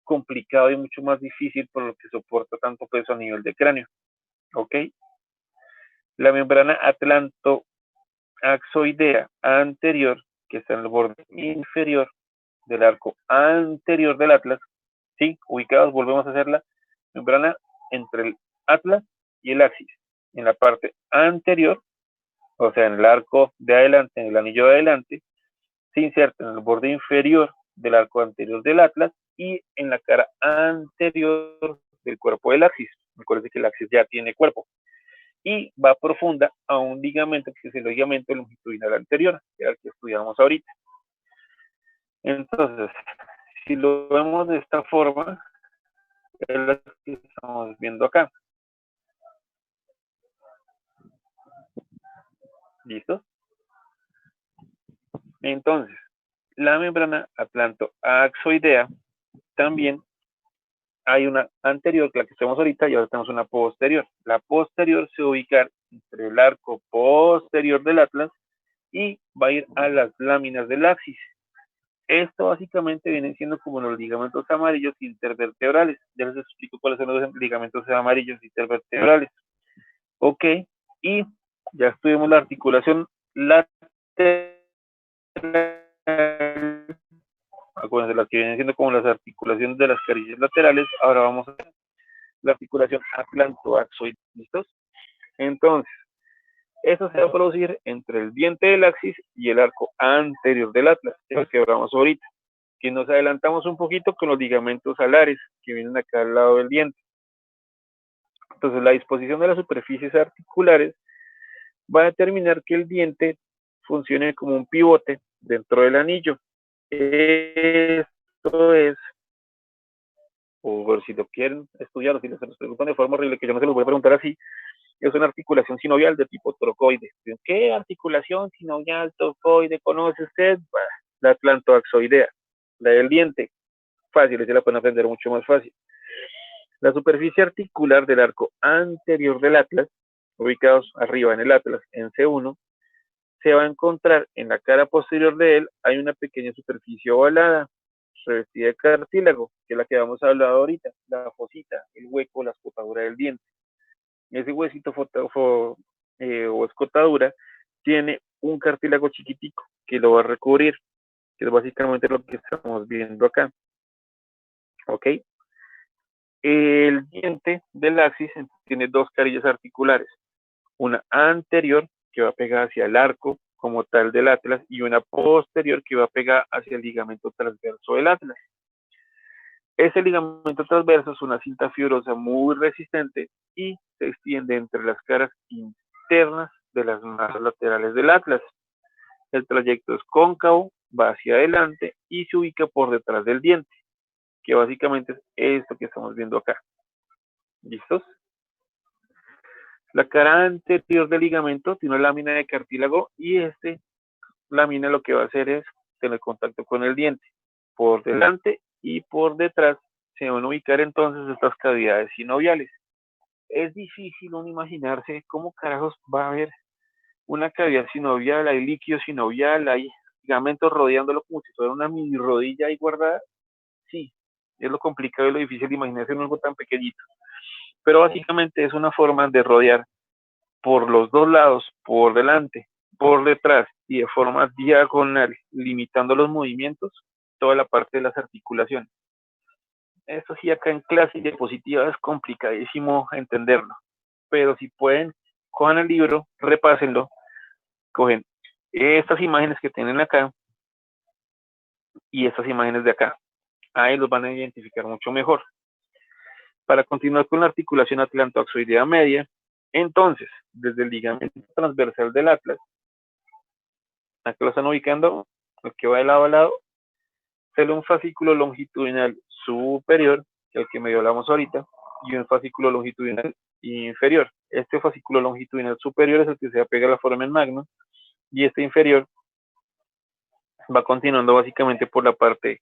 complicado y mucho más difícil por lo que soporta tanto peso a nivel de cráneo. ¿Ok? La membrana atlantoaxoidea anterior, que está en el borde inferior del arco anterior del atlas, ¿sí? Ubicados, volvemos a hacer la membrana entre el atlas y el axis. En la parte anterior, o sea, en el arco de adelante, en el anillo de adelante, se inserta en el borde inferior del arco anterior del atlas y en la cara anterior del cuerpo del axis. Recuerden que el axis ya tiene cuerpo. Y va profunda a un ligamento que es el ligamento longitudinal anterior, que era el que estudiamos ahorita. Entonces, si lo vemos de esta forma, es lo que estamos viendo acá. ¿Listo? Entonces, la membrana atlantoaxoidea también hay una anterior, la que estamos ahorita, y ahora tenemos una posterior. La posterior se va a ubicar entre el arco posterior del atlas y va a ir a las láminas del axis. Esto básicamente viene siendo como los ligamentos amarillos intervertebrales. Ya les explico cuáles son los ligamentos amarillos intervertebrales. Ok, y ya estuvimos la articulación lateral. Acuérdense, las que vienen siendo como las articulaciones de las carillas laterales. Ahora vamos a ver la articulación atlantoaxoidea. ¿Listos? Entonces, eso se va a producir entre el diente del axis y el arco anterior del atlas, que hablamos ahorita. Que nos adelantamos un poquito con los ligamentos alares que vienen acá al lado del diente. Entonces, la disposición de las superficies articulares va a determinar que el diente funcione como un pivote dentro del anillo. Esto es, o ver si lo quieren estudiar o si les preguntan de forma horrible, que yo no se los voy a preguntar así, es una articulación sinovial de tipo trocoide. ¿Qué articulación sinovial trocoide conoce usted? Bah, la atlantoaxoidea, la del diente. Fácil, se la pueden aprender mucho más fácil. La superficie articular del arco anterior del atlas, ubicados arriba en el atlas, en C1, se va a encontrar en la cara posterior de él, hay una pequeña superficie ovalada, revestida de cartílago, que es la que habíamos hablado ahorita, la fosita, el hueco, la escotadura del diente. Ese huesito o escotadura tiene un cartílago chiquitico que lo va a recubrir, que es básicamente lo que estamos viendo acá. ¿Ok? El diente del axis tiene dos carillas articulares, una anterior que va pegada hacia el arco como tal del atlas y una posterior que va pegada hacia el ligamento transverso del atlas. Ese ligamento transverso es una cinta fibrosa muy resistente y se extiende entre las caras internas de las masas laterales del atlas. El trayecto es cóncavo, va hacia adelante y se ubica por detrás del diente, que básicamente es esto que estamos viendo acá. ¿Listos? La cara anterior del ligamento tiene una lámina de cartílago y esta lámina lo que va a hacer es tener contacto con el diente. Por delante y por detrás se van a ubicar entonces estas cavidades sinoviales. Es difícil uno imaginarse cómo carajos va a haber una cavidad sinovial, hay líquido sinovial, hay ligamentos rodeándolo como si fuera una mini rodilla ahí guardada. Sí, es lo complicado y lo difícil de imaginarse en algo tan pequeñito. Pero básicamente es una forma de rodear por los dos lados, por delante, por detrás y de forma diagonal, limitando los movimientos, toda la parte de las articulaciones. Esto sí, acá en clase y diapositiva es complicadísimo entenderlo, pero si pueden, cojan el libro, repásenlo, cogen estas imágenes que tienen acá y estas imágenes de acá. Ahí los van a identificar mucho mejor. Para continuar con la articulación atlantoaxoidea media, entonces, desde el ligamento transversal del atlas, acá lo están ubicando, el que va de lado a lado, sale un fascículo longitudinal superior, el que medio hablamos ahorita, y un fascículo longitudinal inferior. Este fascículo longitudinal superior es el que se apega a la foramen magnum, y este inferior va continuando básicamente por la parte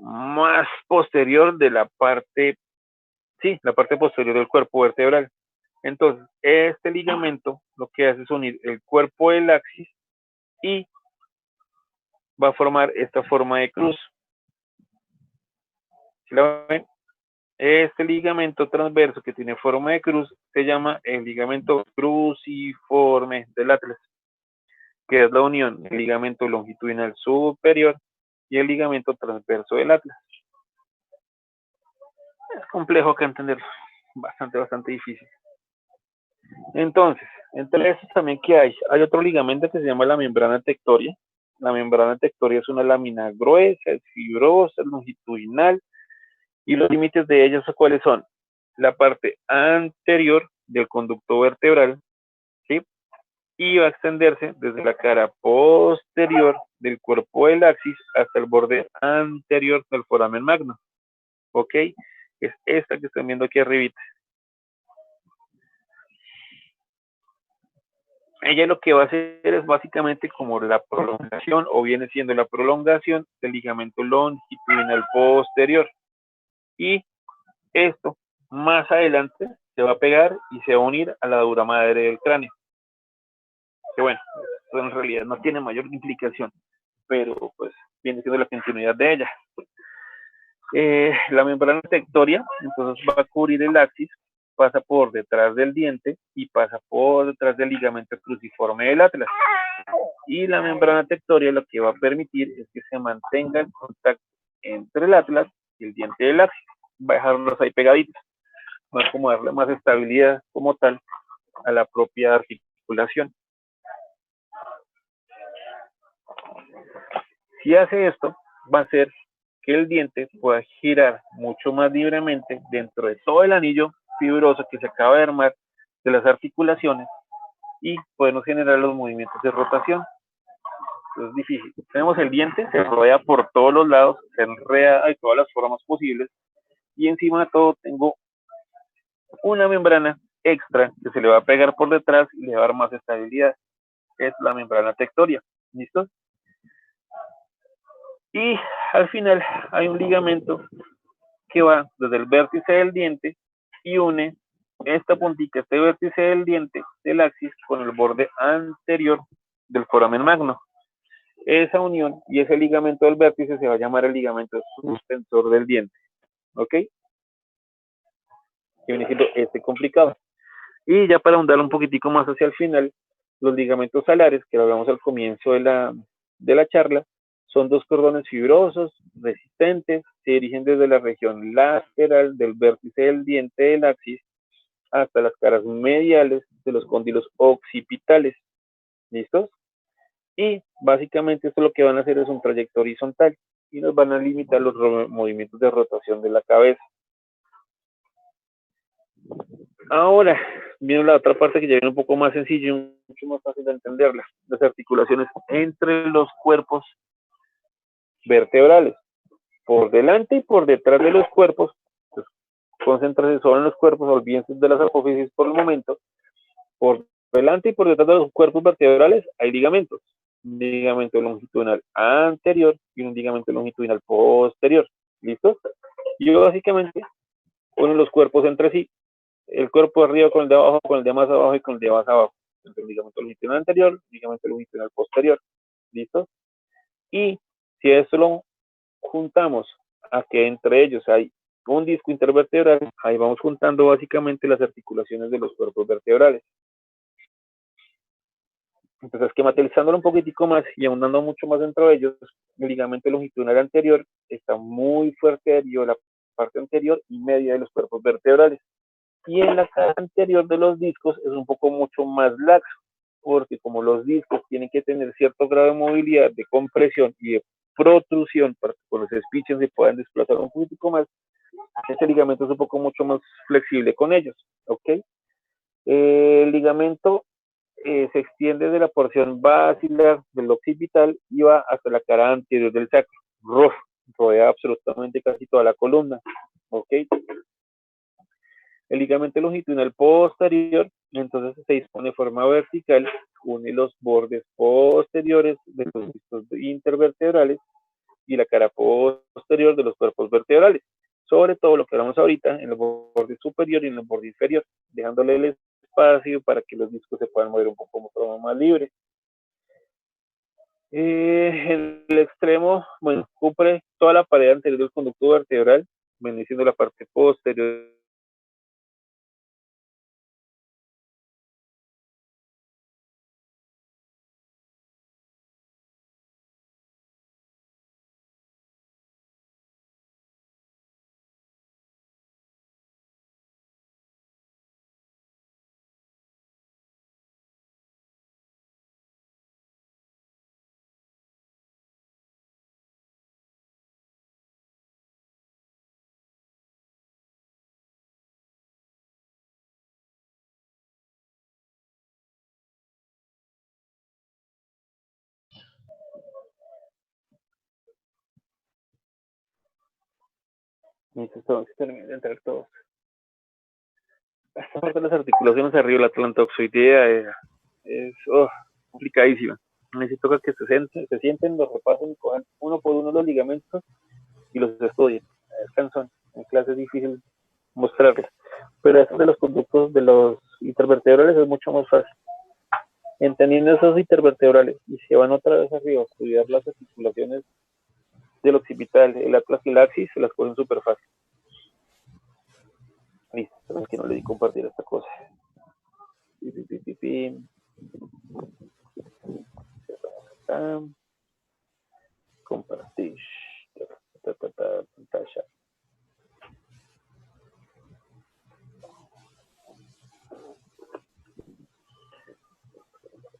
más posterior de la parte, sí, la parte posterior del cuerpo vertebral. Entonces, este ligamento lo que hace es unir el cuerpo del axis y va a formar esta forma de cruz. ¿Sí la ven? Este ligamento transverso que tiene forma de cruz se llama el ligamento cruciforme del atlas, que es la unión del ligamento longitudinal superior y el ligamento transverso del atlas. Es complejo que entenderlo, bastante difícil. Entonces, entre estos también que hay otro ligamento que se llama la membrana tectoria. La membrana tectoria es una lámina gruesa, es fibrosa, longitudinal Y los límites de ellas, ¿cuáles son? La parte anterior del conducto vertebral, ¿sí? Y va a extenderse desde la cara posterior del cuerpo del axis hasta el borde anterior del foramen magno, ¿ok? Es esta que están viendo aquí arribita. Ella lo que va a hacer es básicamente como la prolongación, o viene siendo la prolongación del ligamento longitudinal posterior. Y esto más adelante se va a pegar y se va a unir a la dura madre del cráneo. Que bueno, esto en realidad no tiene mayor implicación, pero pues viene siendo la continuidad de ella. La membrana tectoria entonces va a cubrir el axis, pasa por detrás del diente y pasa por detrás del ligamento cruciforme del atlas. Y la membrana tectoria lo que va a permitir es que se mantenga el contacto entre el atlas y el diente del axis. Va a dejarlos ahí pegaditos, va a como darle más estabilidad como tal a la propia articulación. Si hace esto, va a hacer que el diente pueda girar mucho más libremente dentro de todo el anillo fibroso que se acaba de armar de las articulaciones y podemos generar los movimientos de rotación. Es difícil. Tenemos el diente, se rodea por todos los lados, se enreda de todas las formas posibles y encima de todo tengo una membrana extra que se le va a pegar por detrás y le va a dar más estabilidad. Es la membrana tectoria. ¿Listo? Y al final hay un ligamento que va desde el vértice del diente y une esta puntita, este vértice del diente del axis con el borde anterior del foramen magno. Esa unión y ese ligamento del vértice se va a llamar el ligamento sustensor del diente. ¿Ok? Que viene siendo este complicado. Y ya para ahondar un poquitico más hacia el final, los ligamentos alares, que lo hablamos al comienzo de la charla, son dos cordones fibrosos, resistentes, se dirigen desde la región lateral del vértice del diente del axis hasta las caras mediales de los cóndilos occipitales. ¿Listos? Y básicamente esto lo que van a hacer es un trayecto horizontal y nos van a limitar los movimientos de rotación de la cabeza. Ahora viene la otra parte que ya viene un poco más sencilla y mucho más fácil de entenderla. Las articulaciones entre los cuerpos vertebrales. Por delante y por detrás de los cuerpos, pues, concéntrase solo en los cuerpos, olvídense de las apófisis por el momento. Por delante y por detrás de los cuerpos vertebrales hay ligamentos. Un ligamento longitudinal anterior y un ligamento longitudinal posterior. ¿Listo? Y básicamente unen los cuerpos entre sí. El cuerpo de arriba con el de abajo, con el de más abajo y con el de más abajo. El ligamento longitudinal anterior, ligamento longitudinal posterior. ¿Listo? Y si esto lo juntamos a que entre ellos hay un disco intervertebral, ahí vamos juntando básicamente las articulaciones de los cuerpos vertebrales. Entonces, esquematizándolo un poquitico más y ahondando mucho más dentro de ellos, el ligamento longitudinal anterior está muy fuerte adherido a la parte anterior y media de los cuerpos vertebrales. Y en la cara anterior de los discos es un poco mucho más laxo, porque como los discos tienen que tener cierto grado de movilidad, de compresión y de protrusión para que con los espiches se puedan desplazar un poquitico más, este ligamento es un poco mucho más flexible con ellos, ¿ok? El ligamento se extiende de la porción basilar del occipital y va hasta la cara anterior del sacro, rodea absolutamente casi toda la columna, ¿ok? El ligamento longitudinal posterior, entonces se dispone de forma vertical, une los bordes posteriores de los discos intervertebrales y la cara posterior de los cuerpos vertebrales. Sobre todo lo que hablamos ahorita en el borde superior y en el borde inferior, dejándole el espacio para que los discos se puedan mover un poco más libre. En el extremo, bueno, cubre toda la pared anterior del conducto vertebral, bendiciendo la parte posterior Necesito terminar de entrar todos. Esta parte de las articulaciones arriba, la atlantoxoidea es complicadísima. Necesito que se sienten, los repasen, cojan uno por uno los ligamentos y los estudien. Es cansón. En clase es difícil mostrarles. Pero eso de los conductos de los intervertebrales es mucho más fácil. Entendiendo esos intervertebrales y se van otra vez arriba a estudiar las articulaciones del occipital, el atlas y el axis, se las ponen súper fácil. Listo, pero es que no le di compartir esta cosa. Compartir pantalla.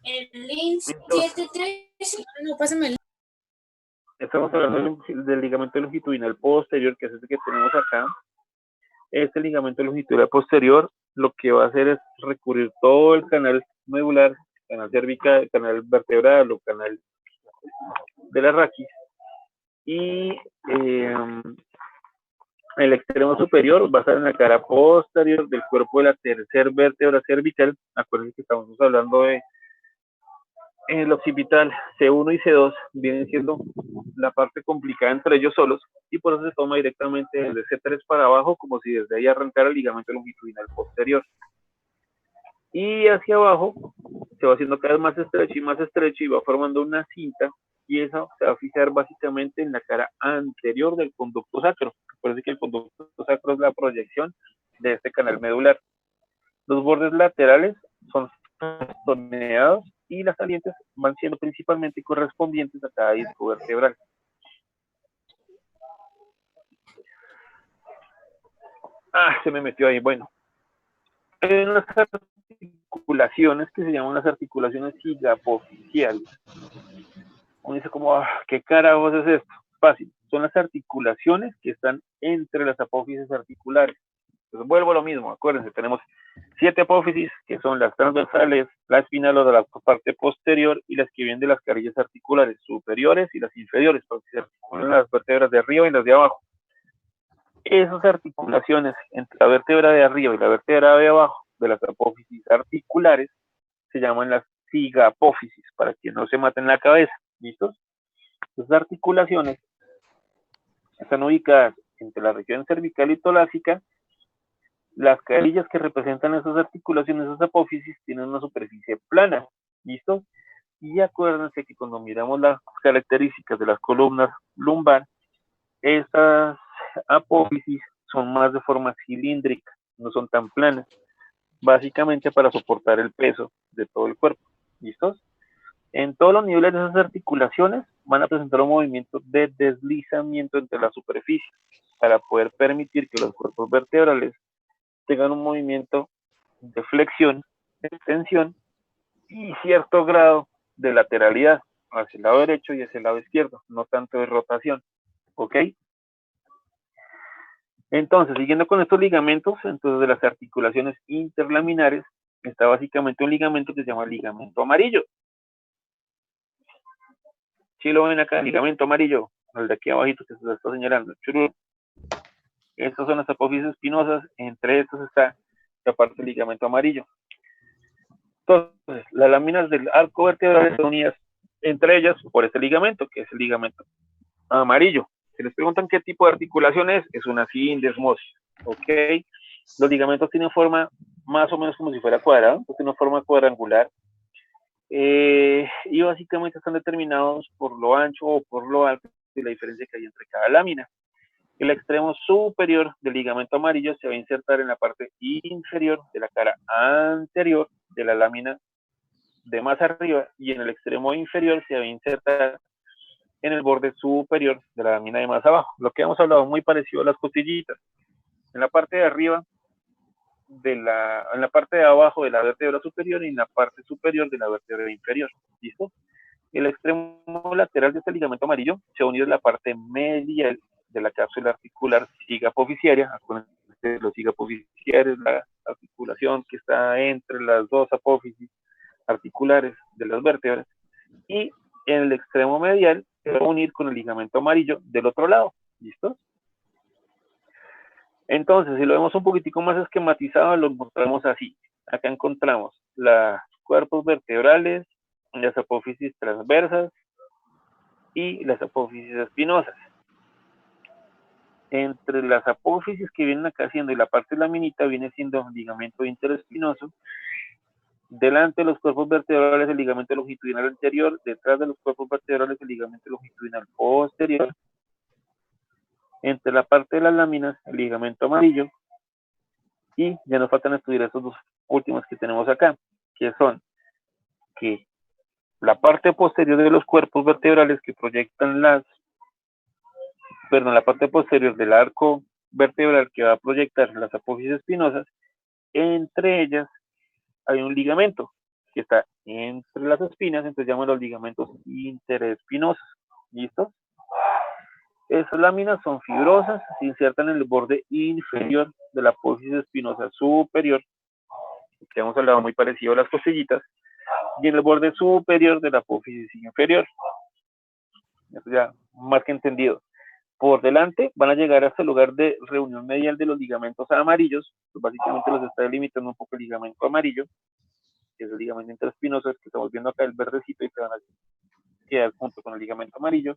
El link 73, no, pásame el link. Estamos hablando del ligamento longitudinal posterior, que es el que tenemos acá. Este ligamento longitudinal posterior lo que va a hacer es recurrir todo el canal medular, canal cervical, canal vertebral o canal de la raquis, y el extremo superior va a estar en la cara posterior del cuerpo de la tercera vértebra cervical. Acuérdense que estamos hablando de el occipital C1 y C2 vienen siendo la parte complicada entre ellos solos, y por eso se toma directamente desde C3 para abajo, como si desde ahí arrancara el ligamento longitudinal posterior. Y hacia abajo se va haciendo cada vez más estrecho y va formando una cinta, y eso se va a fijar básicamente en la cara anterior del conducto sacro. Parece que el conducto sacro es la proyección de este canal medular. Los bordes laterales son toneados y las salientes van siendo principalmente correspondientes a cada disco vertebral. Se me metió ahí. Bueno, hay unas articulaciones que se llaman las articulaciones gigapoficiales. Uno dice como, ¿qué carajos es esto? Fácil, son las articulaciones que están entre las apófisis articulares. Entonces vuelvo a lo mismo, acuérdense, tenemos 7 apófisis, que son las transversales, la espinal o de la parte posterior, y las que vienen de las carillas articulares superiores y las inferiores, porque se articulan las vértebras de arriba y las de abajo. Esas articulaciones entre la vértebra de arriba y la vértebra de abajo de las apófisis articulares se llaman las cigapófisis, para que no se maten la cabeza. ¿Listos? Esas articulaciones están ubicadas entre la región cervical y torácica. Las carillas que representan esas articulaciones, esas apófisis, tienen una superficie plana. ¿Listo? Y acuérdense que cuando miramos las características de las columnas lumbar, estas apófisis son más de forma cilíndrica, no son tan planas, básicamente para soportar el peso de todo el cuerpo. ¿Listos? En todos los niveles de esas articulaciones van a presentar un movimiento de deslizamiento entre las superficies para poder permitir que los cuerpos vertebrales tengan un movimiento de flexión, de extensión y cierto grado de lateralidad hacia el lado derecho y hacia el lado izquierdo, no tanto de rotación. ¿Ok? Entonces, siguiendo con estos ligamentos, entonces de las articulaciones interlaminares, está básicamente un ligamento que se llama ligamento amarillo. Si lo ven acá, el ligamento amarillo, el de aquí abajito que se está señalando, churro. Estas son las apófisis espinosas, entre estos está la parte del ligamento amarillo. Entonces, las láminas del arco vertebral están unidas entre ellas por este ligamento, que es el ligamento amarillo. Si les preguntan qué tipo de articulación es una sindesmosis, ¿ok? Los ligamentos tienen forma más o menos como si fuera cuadrado, tienen una forma cuadrangular, y básicamente están determinados por lo ancho o por lo alto y la diferencia que hay entre cada lámina. El extremo superior del ligamento amarillo se va a insertar en la parte inferior de la cara anterior de la lámina de más arriba, y en el extremo inferior se va a insertar en el borde superior de la lámina de más abajo. Lo que hemos hablado, muy parecido a las costillitas. En la parte de arriba, en la parte de abajo de la vértebra superior y en la parte superior de la vértebra inferior. ¿Listo? El extremo lateral de este ligamento amarillo se va a unir a la parte medial de la cápsula articular cigapoficiaria. Acuérdense, los cigapoficiarios, la articulación que está entre las dos apófisis articulares de las vértebras, y en el extremo medial se va a unir con el ligamento amarillo del otro lado. ¿Listo? Entonces, si lo vemos un poquitico más esquematizado, lo mostramos así. Acá encontramos los cuerpos vertebrales, las apófisis transversas y las apófisis espinosas. Entre las apófisis que vienen acá siendo y la parte laminita viene siendo ligamento interespinoso. Delante de los cuerpos vertebrales el ligamento longitudinal anterior, detrás de los cuerpos vertebrales el ligamento longitudinal posterior. Entre la parte de las láminas el ligamento amarillo. Y ya nos faltan estudiar estos dos últimos que tenemos acá, que son que la parte posterior de los cuerpos vertebrales que proyectan la parte posterior del arco vertebral que va a proyectar las apófisis espinosas, entre ellas hay un ligamento que está entre las espinas, entonces llaman los ligamentos interespinosos. ¿Listo? Esas láminas son fibrosas, se insertan en el borde inferior de la apófisis espinosa superior, que hemos hablado muy parecido a las costillitas, y en el borde superior de la apófisis inferior. Eso ya más que entendido. Por delante van a llegar hasta el lugar de reunión medial de los ligamentos amarillos, pues básicamente los está delimitando un poco el ligamento amarillo, que es el ligamento interespinoso, es que estamos viendo acá el verdecito y se van a quedar junto con el ligamento amarillo,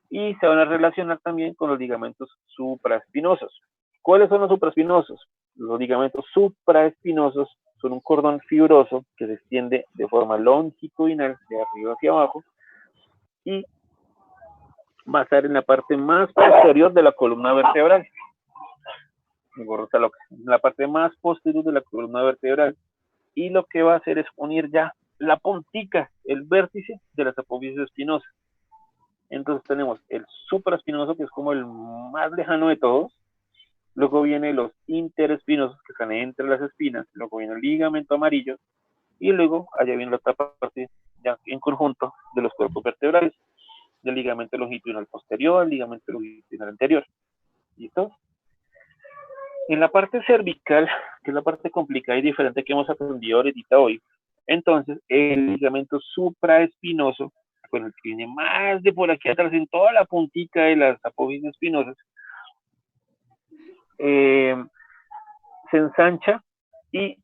y se van a relacionar también con los ligamentos supraespinosos. ¿Cuáles son los supraespinosos? Los ligamentos supraespinosos son un cordón fibroso que se extiende de forma longitudinal de arriba hacia abajo y va a estar en la parte más posterior de la columna vertebral. Mi gorro está loca. En la parte más posterior de la columna vertebral, y lo que va a hacer es unir ya la puntica, el vértice de las apófisis espinosas. Entonces tenemos el supraespinoso, que es como el más lejano de todos. Luego vienen los interespinosos, que están entre las espinas. Luego viene el ligamento amarillo. Y luego allá viene la otra parte, ya en conjunto, de los cuerpos vertebrales. Del ligamento longitudinal posterior, el ligamento longitudinal anterior. ¿Listo? En la parte cervical, que es la parte complicada y diferente que hemos aprendido ahorita hoy, entonces el ligamento supraespinoso, con el que viene más de por aquí atrás en toda la puntica de las apófisis espinosas, se ensancha y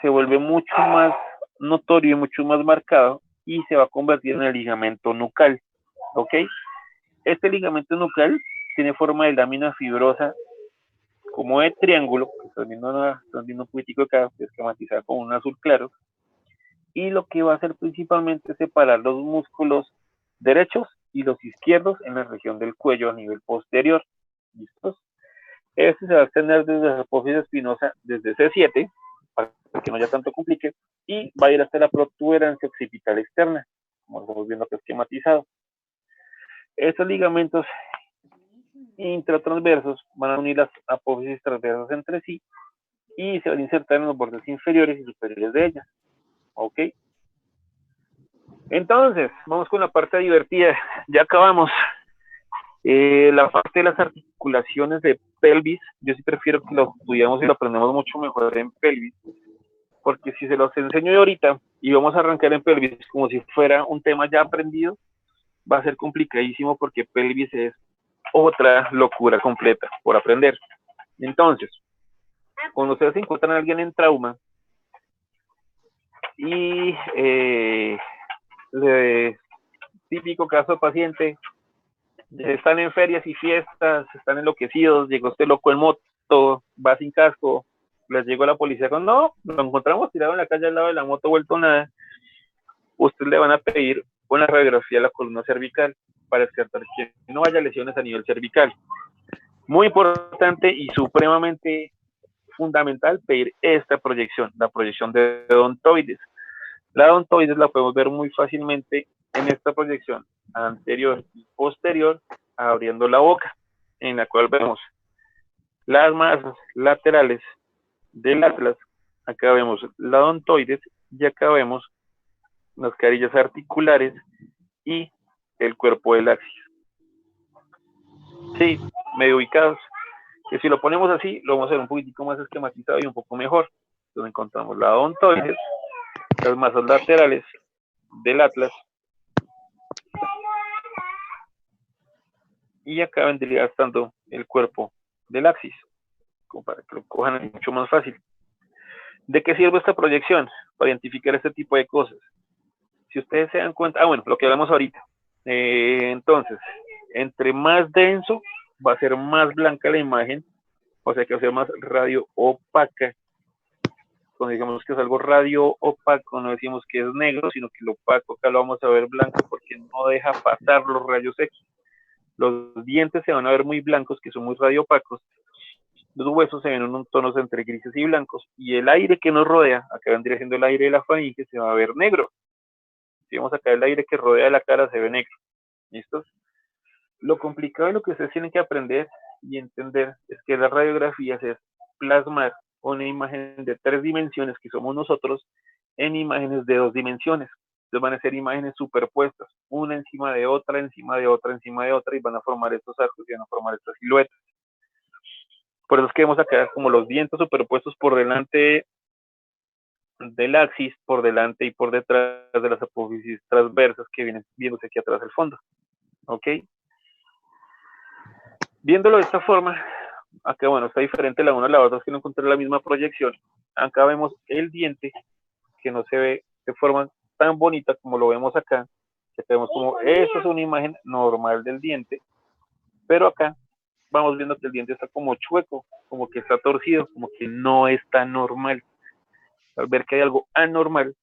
se vuelve mucho más notorio y mucho más marcado y se va a convertir en el ligamento nucal. ¿Ok? Este ligamento nucal tiene forma de lámina fibrosa como de triángulo, que están viendo un poquitico acá, esquematizada con un azul claro, y lo que va a hacer principalmente es separar los músculos derechos y los izquierdos en la región del cuello a nivel posterior. ¿Listos? Este se va a extender desde la apófisis espinosa desde C7, para que no haya tanto complique, y va a ir hasta la protuberancia occipital externa, como estamos viendo acá esquematizado. Estos ligamentos intratransversos van a unir las apófisis transversas entre sí y se van a insertar en los bordes inferiores y superiores de ellas. ¿Ok? Entonces, vamos con la parte divertida. Ya acabamos. La parte de las articulaciones de pelvis, yo sí prefiero que lo estudiamos y lo aprendamos mucho mejor en pelvis, porque si se los enseño yo ahorita y vamos a arrancar en pelvis como si fuera un tema ya aprendido, va a ser complicadísimo porque pelvis es otra locura completa por aprender. Entonces, cuando ustedes encuentran a alguien en trauma y típico caso de paciente, están en ferias y fiestas, están enloquecidos, llegó este loco en moto, va sin casco, les llegó la policía con no, lo encontramos tirado en la calle al lado de la moto, vuelto nada, ustedes le van a pedir una radiografía de la columna cervical para descartar que no haya lesiones a nivel cervical. Muy importante y supremamente fundamental pedir esta proyección, la proyección de odontoides. La odontoides la podemos ver muy fácilmente en esta proyección anterior y posterior, abriendo la boca, en la cual vemos las masas laterales del atlas. Acá vemos la odontoides y acá vemos las carillas articulares y el cuerpo del axis. Sí, medio ubicados. Que si lo ponemos así, lo vamos a hacer un poquitico más esquematizado y un poco mejor. Entonces encontramos la odontoides, las masas laterales del atlas, y acá vendría estando el cuerpo del axis. como para que lo cojan mucho más fácil. ¿De qué sirve esta proyección? Para identificar este tipo de cosas. Si ustedes se dan cuenta, bueno, lo que hablamos ahorita. Entonces, entre más denso, va a ser más blanca la imagen, o sea que va a ser más radio opaca. Cuando digamos que es algo radio opaco, no decimos que es negro, sino que lo opaco acá lo vamos a ver blanco porque no deja pasar los rayos X. Los dientes se van a ver muy blancos, que son muy radio opacos. Los huesos se ven en un tonos entre grises y blancos, y el aire que nos rodea, acá vendría siendo el aire de la faringe, se va a ver negro. Si vemos acá el aire que rodea la cara, se ve negro. ¿Listos? Lo complicado de lo que ustedes tienen que aprender y entender es que las radiografías es plasmar una imagen de 3 dimensiones, que somos nosotros, en imágenes de 2 dimensiones. Entonces van a ser imágenes superpuestas, una encima de otra, encima de otra, encima de otra, y van a formar estos arcos y van a formar estas siluetas. Por eso es que vemos acá como los dientes superpuestos por delante del axis, por delante y por detrás de las apófisis transversas que vienen viéndose aquí atrás del fondo. ¿Ok? Viéndolo de esta forma, acá bueno, está diferente la una a la otra, es que no encontré la misma proyección. Acá vemos el diente, que no se ve de forma tan bonita como lo vemos acá. Que vemos como, esta es una imagen normal del diente, pero acá vamos viendo que el diente está como chueco, como que está torcido, como que no está normal. Al ver que hay algo anormal,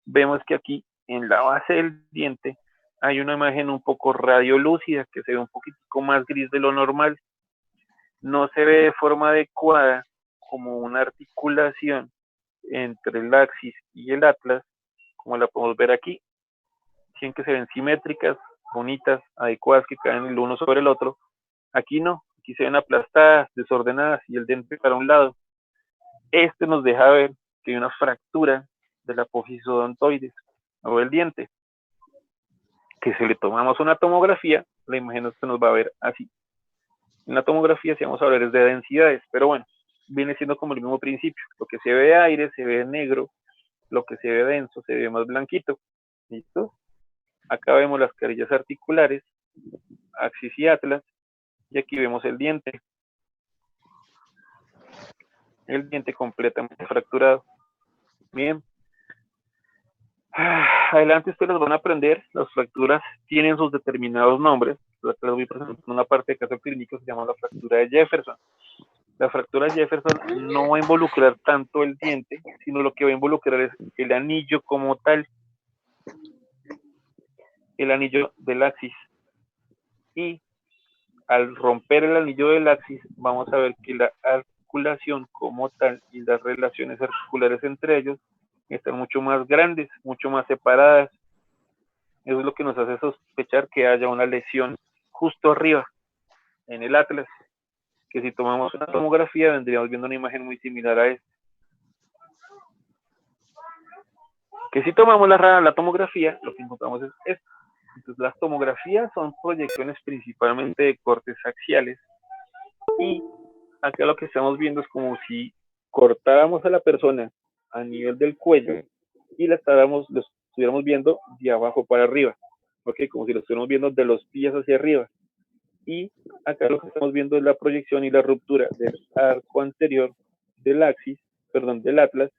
vemos que aquí en la base del diente hay una imagen un poco radiolúcida, que se ve un poquitico más gris de lo normal. No se ve de forma adecuada como una articulación entre el axis y el atlas, como la podemos ver aquí. Tienen que se ven simétricas, bonitas, adecuadas, que caen el uno sobre el otro. Aquí no, aquí se ven aplastadas, desordenadas y el diente para un lado. Este nos deja ver que hay una fractura de la apófisis odontoides o del diente, que si le tomamos una tomografía, la imagen se nos va a ver así. En la tomografía, si vamos a hablar es de densidades, pero bueno, viene siendo como el mismo principio. Lo que se ve aire se ve negro, lo que se ve denso se ve más blanquito. ¿Listo? Acá vemos las carillas articulares, axis y atlas, y aquí vemos el diente. El diente completamente fracturado. Bien. Adelante ustedes van a aprender, las fracturas tienen sus determinados nombres. Les voy presentando una parte de caso clínico, se llama la fractura de Jefferson. La fractura de Jefferson no va a involucrar tanto el diente, sino lo que va a involucrar es el anillo como tal, el anillo del axis. Y al romper el anillo del axis, vamos a ver que la articulación como tal y las relaciones articulares entre ellos están mucho más grandes, mucho más separadas. Eso es lo que nos hace sospechar que haya una lesión justo arriba, en el atlas, que si tomamos una tomografía vendríamos viendo una imagen muy similar a esta. Que si tomamos la tomografía, lo que encontramos es esto. Entonces las tomografías son proyecciones principalmente de cortes axiales, y acá lo que estamos viendo es como si cortáramos a la persona a nivel del cuello y lo estuviéramos viendo de abajo para arriba, ¿ok? Como si lo estuviéramos viendo de los pies hacia arriba. Y acá lo que estamos viendo es la proyección y la ruptura del arco anterior del axis, perdón, del atlas,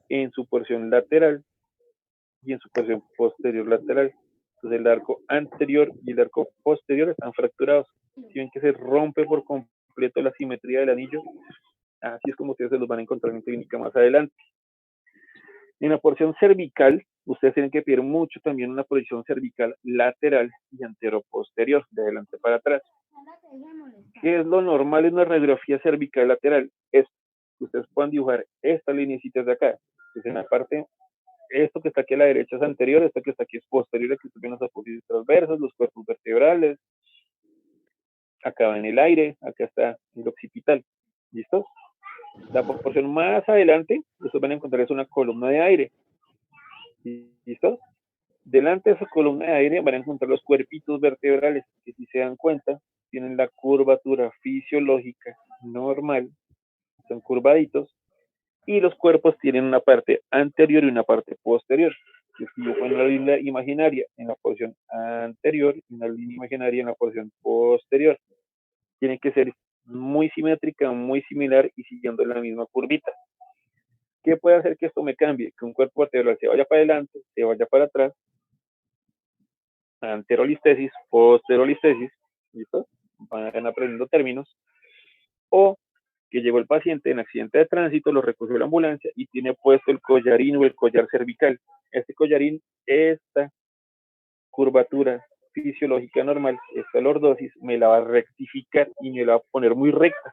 en su porción lateral y en su porción posterior lateral. Entonces el arco anterior y el arco posterior están fracturados. Si ven que se rompe por completo la simetría del anillo, así es como ustedes se los van a encontrar en clínica más adelante. En la porción cervical, ustedes tienen que pedir mucho también una proyección cervical lateral y antero-posterior, de adelante para atrás. ¿Qué es lo normal en una radiografía cervical lateral? Es que ustedes puedan dibujar estas lineecitas de acá. Entonces, en la parte, esto que está aquí a la derecha es anterior, esto que está aquí es posterior, aquí están las apófisis transversas, los cuerpos vertebrales. Acá va en el aire, acá está el occipital. ¿Listo? La proporción más adelante, ustedes van a encontrar es una columna de aire. ¿Listo? Delante de esa columna de aire van a encontrar los cuerpitos vertebrales, que si se dan cuenta, tienen la curvatura fisiológica normal, son curvaditos, y los cuerpos tienen una parte anterior y una parte posterior. Yo dibujo una línea imaginaria en la porción anterior y una línea imaginaria en la porción posterior. Tienen que ser muy simétrica, muy similar y siguiendo la misma curvita. ¿Qué puede hacer que esto me cambie? Que un cuerpo vertebral se vaya para adelante, se vaya para atrás, anterolistesis, posterolistesis, ¿listo? Van aprendiendo términos, o que llegó el paciente en accidente de tránsito, lo recogió la ambulancia y tiene puesto el collarín o el collar cervical. Este collarín, esta curvatura fisiológica normal, esta lordosis, me la va a rectificar y me la va a poner muy recta.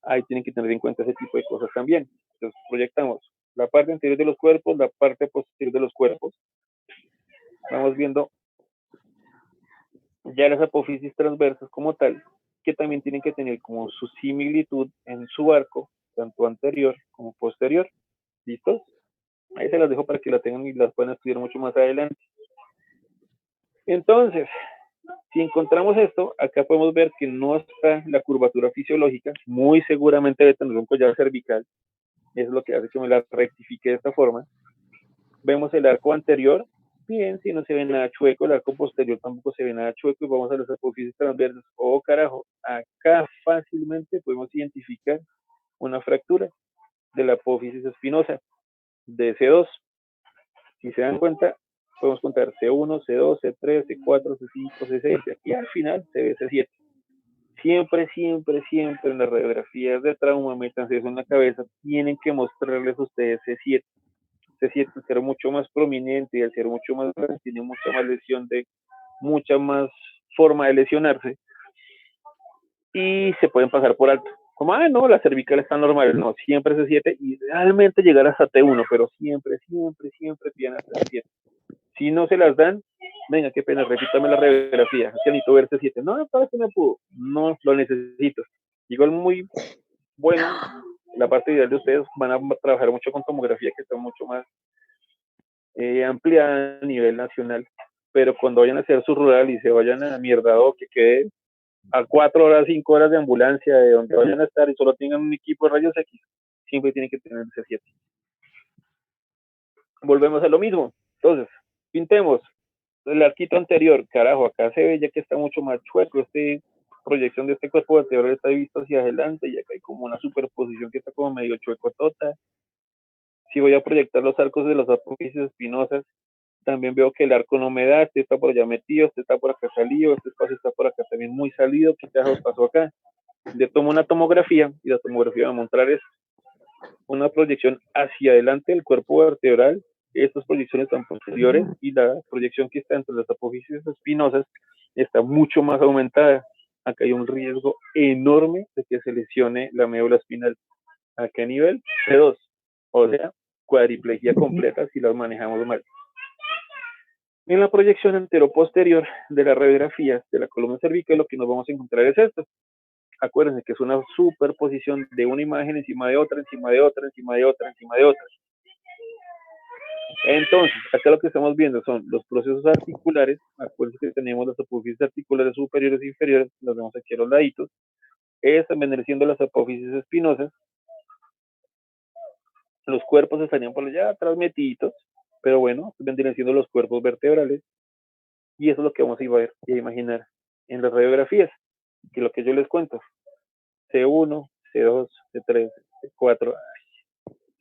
Ahí tienen que tener en cuenta ese tipo de cosas también. Entonces proyectamos la parte anterior de los cuerpos, la parte posterior de los cuerpos. Vamos viendo ya las apófisis transversas como tal, que también tienen que tener como su similitud en su arco, tanto anterior como posterior. ¿Listos? Ahí se las dejo para que la tengan y las puedan estudiar mucho más adelante. Entonces, si encontramos esto, acá podemos ver que no está la curvatura fisiológica, muy seguramente debe tener un collar cervical, es lo que hace que me la rectifique de esta forma. Vemos el arco anterior, bien, si no se ve nada chueco, el arco posterior tampoco se ve nada chueco, y vamos a las apófisis transversas. Oh, carajo, acá fácilmente podemos identificar una fractura de la apófisis espinosa de C2. Si se dan cuenta, podemos contar C1, C2, C3, C4, C5, C6, y al final se ve C7. Siempre, siempre, siempre en las radiografías de trauma, métanse eso en la cabeza, tienen que mostrarles a ustedes C7. C7 al ser mucho más prominente y al ser mucho más grande, tiene mucha más lesión, mucha más forma de lesionarse, y se pueden pasar por alto. Como, no, la cervical está normal. No, siempre C7 y realmente llegar hasta T1, pero siempre, siempre, siempre pidan hasta C7. Si no se las dan, venga, qué pena, repítame la radiografía, es que necesito ver C7. No, para que no pudo, no lo necesito. Igual muy bueno, la parte ideal de ustedes van a trabajar mucho con tomografía, que está mucho más amplia a nivel nacional, pero cuando vayan a hacer su rural y se vayan a mierdado, que quede a 4 horas, 5 horas de ambulancia de donde vayan a estar y solo tengan un equipo de rayos X, siempre tienen que tener C7. Volvemos a lo mismo. Entonces, pintemos el arquito anterior. Carajo, acá se ve ya que está mucho más chueco. Proyección de este cuerpo vertebral está visto hacia adelante y acá hay como una superposición que está como medio chueco tota. Si voy a proyectar los arcos de las apófisis espinosas, también veo que el arco no me da, este está por allá metido, este está por acá salido, este espacio está por acá también muy salido. ¿Qué carajo pasó acá? Le tomo una tomografía y la tomografía va a mostrar esto. Una proyección hacia adelante del cuerpo vertebral, estas proyecciones están posteriores y la proyección que está entre las apófisis espinosas está mucho más aumentada. Acá hay un riesgo enorme de que se lesione la médula espinal. ¿A qué nivel? C2, o sea, cuadriplegia completa si las manejamos mal. En la proyección anteroposterior de las radiografías de la columna cervical, lo que nos vamos a encontrar es esto. Acuérdense que es una superposición de una imagen encima de otra, encima de otra, encima de otra, encima de otra. Entonces, acá lo que estamos viendo son los procesos articulares. Acuérdense que tenemos las apófisis articulares superiores e inferiores, las vemos aquí a los laditos. Estas vendrían siendo las apófisis espinosas. Los cuerpos estarían por allá atrás metiditos, pero bueno, vendrían siendo los cuerpos vertebrales. Y eso es lo que vamos a ver y a imaginar en las radiografías, que es lo que yo les cuento. C1, C2, C3, C4,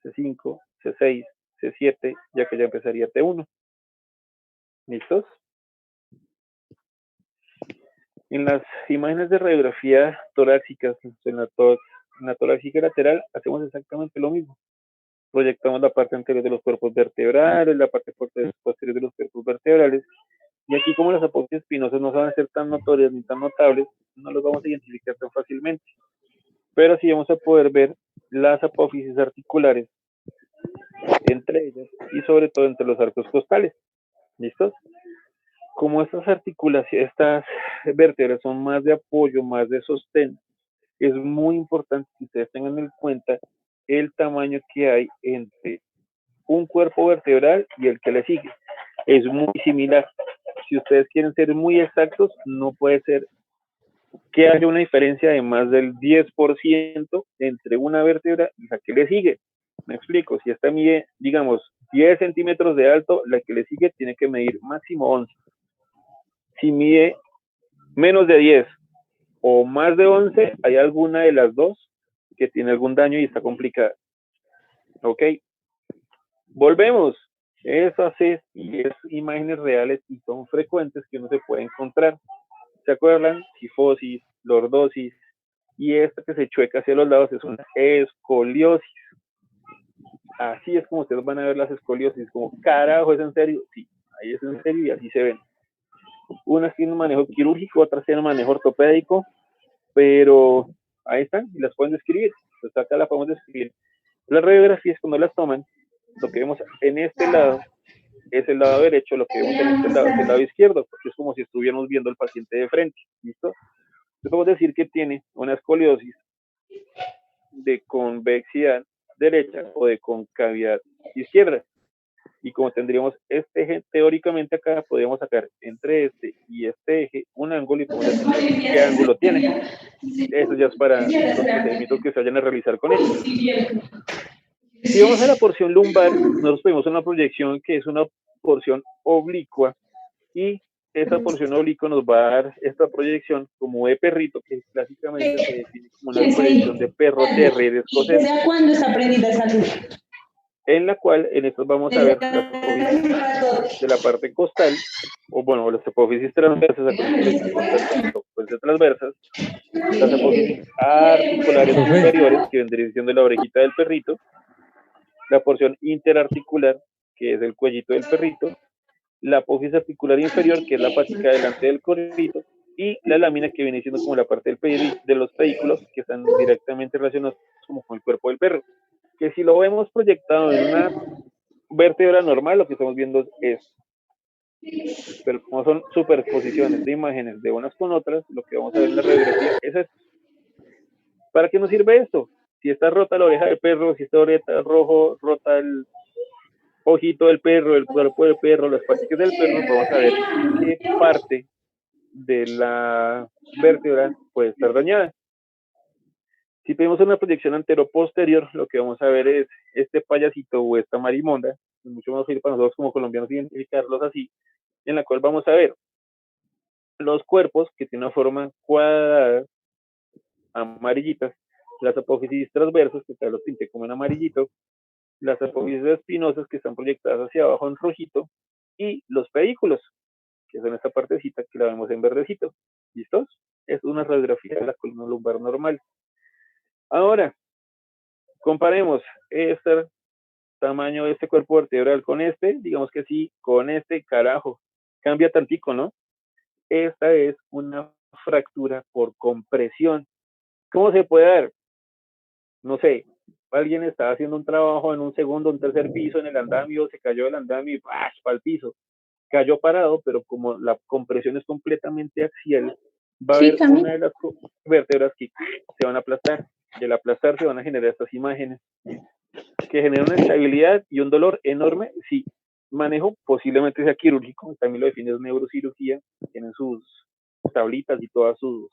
C5, C6, C7, ya que ya empezaría T1. ¿Listos? En las imágenes de radiografía torácicas, en la torácica lateral, hacemos exactamente lo mismo. Proyectamos la parte anterior de los cuerpos vertebrales, la parte posterior de los cuerpos vertebrales, y aquí como las apófisis espinosas no van a ser tan notorias ni tan notables, no los vamos a identificar tan fácilmente. Pero sí vamos a poder ver las apófisis articulares entre ellas y sobre todo entre los arcos costales. ¿Listos? Como estas articulaciones, estas vértebras son más de apoyo, más de sostén, es muy importante que ustedes tengan en cuenta el tamaño que hay entre un cuerpo vertebral y el que le sigue. Es muy similar. Si ustedes quieren ser muy exactos, no puede ser que haya una diferencia de más del 10% entre una vértebra y la que le sigue. Me explico, si esta mide, digamos, 10 centímetros de alto, la que le sigue tiene que medir máximo 11. Si mide menos de 10 o más de 11, hay alguna de las dos que tiene algún daño y está complicada. Ok, volvemos. Esas es imágenes reales y son frecuentes que uno se puede encontrar. ¿Se acuerdan? Cifosis, lordosis, y esta que se chueca hacia los lados es una escoliosis. Así es como ustedes van a ver las escoliosis, como carajo, ¿es en serio? Sí, ahí es en serio y así se ven. Unas tienen un manejo quirúrgico, otras tienen un manejo ortopédico, pero ahí están y las pueden describir. Pues acá las podemos describir. Las radiografías, cuando las toman, lo que vemos en este lado es el lado derecho, lo que vemos en este lado es el lado izquierdo, porque es como si estuviéramos viendo al paciente de frente. ¿Listo? Entonces podemos decir que tiene una escoliosis de convexidad derecha o de concavidad izquierda. Y como tendríamos este eje, teóricamente acá podríamos sacar entre este y este eje un ángulo y podemos decir qué ángulo tiene. Eso ya es para los procedimientos que se vayan a realizar con esto. Si vamos a la porción lumbar, nosotros tenemos una proyección que es una porción oblicua y esa porción oblicua nos va a dar esta proyección como de perrito, que clásicamente se define como una proyección de perro terrier escocés. ¿Cuándo está aprendida esa luz? En la cual en estos vamos a ver las apófisis de la parte costal, o bueno, las apófisis transversas, pues de transversas, las apófisis articulares superiores, que vendrían siendo la orejita del perrito, la porción interarticular, que es el cuellito del perrito, la apófisis articular inferior, que es la patica delante del perrito, y la lámina, que viene siendo como la parte de los pedículos, que están directamente relacionados como con el cuerpo del perro. Que si lo vemos proyectado en una vértebra normal, lo que estamos viendo es esto. Pero como son superposiciones de imágenes de unas con otras, lo que vamos a ver en la radiografía es esto. ¿Para qué nos sirve esto? Si está rota la oreja del perro, si está rota el ojito del perro, el cuerpo del perro, las paticas del perro, vamos a ver qué parte de la vértebra puede estar dañada. Si tenemos una proyección antero-posterior, lo que vamos a ver es este payasito o esta marimonda, es mucho más fácil para nosotros como colombianos identificarlos así, en la cual vamos a ver los cuerpos que tienen una forma cuadrada, amarillitas, las apófisis transversas, que tal lo pinté como en amarillito, las apófisis espinosas que están proyectadas hacia abajo en rojito, y los pedículos, que son esta partecita que la vemos en verdecito. ¿Listos? Es una radiografía de la columna lumbar normal. Ahora, comparemos este tamaño de este cuerpo vertebral con este, digamos que sí, con este, carajo, cambia tantico, ¿no? Esta es una fractura por compresión. ¿Cómo se puede dar? No sé, alguien estaba haciendo un trabajo en un segundo, un tercer piso en el andamio, se cayó del andamio y ¡pah! Para el piso. Cayó parado, pero como la compresión es completamente axial, va a haber una de las vértebras que se van a aplastar. Y al aplastar se van a generar estas imágenes que generan una estabilidad y un dolor enorme. Sí, manejo posiblemente sea quirúrgico, también lo define neurocirugía, tienen sus tablitas y todas sus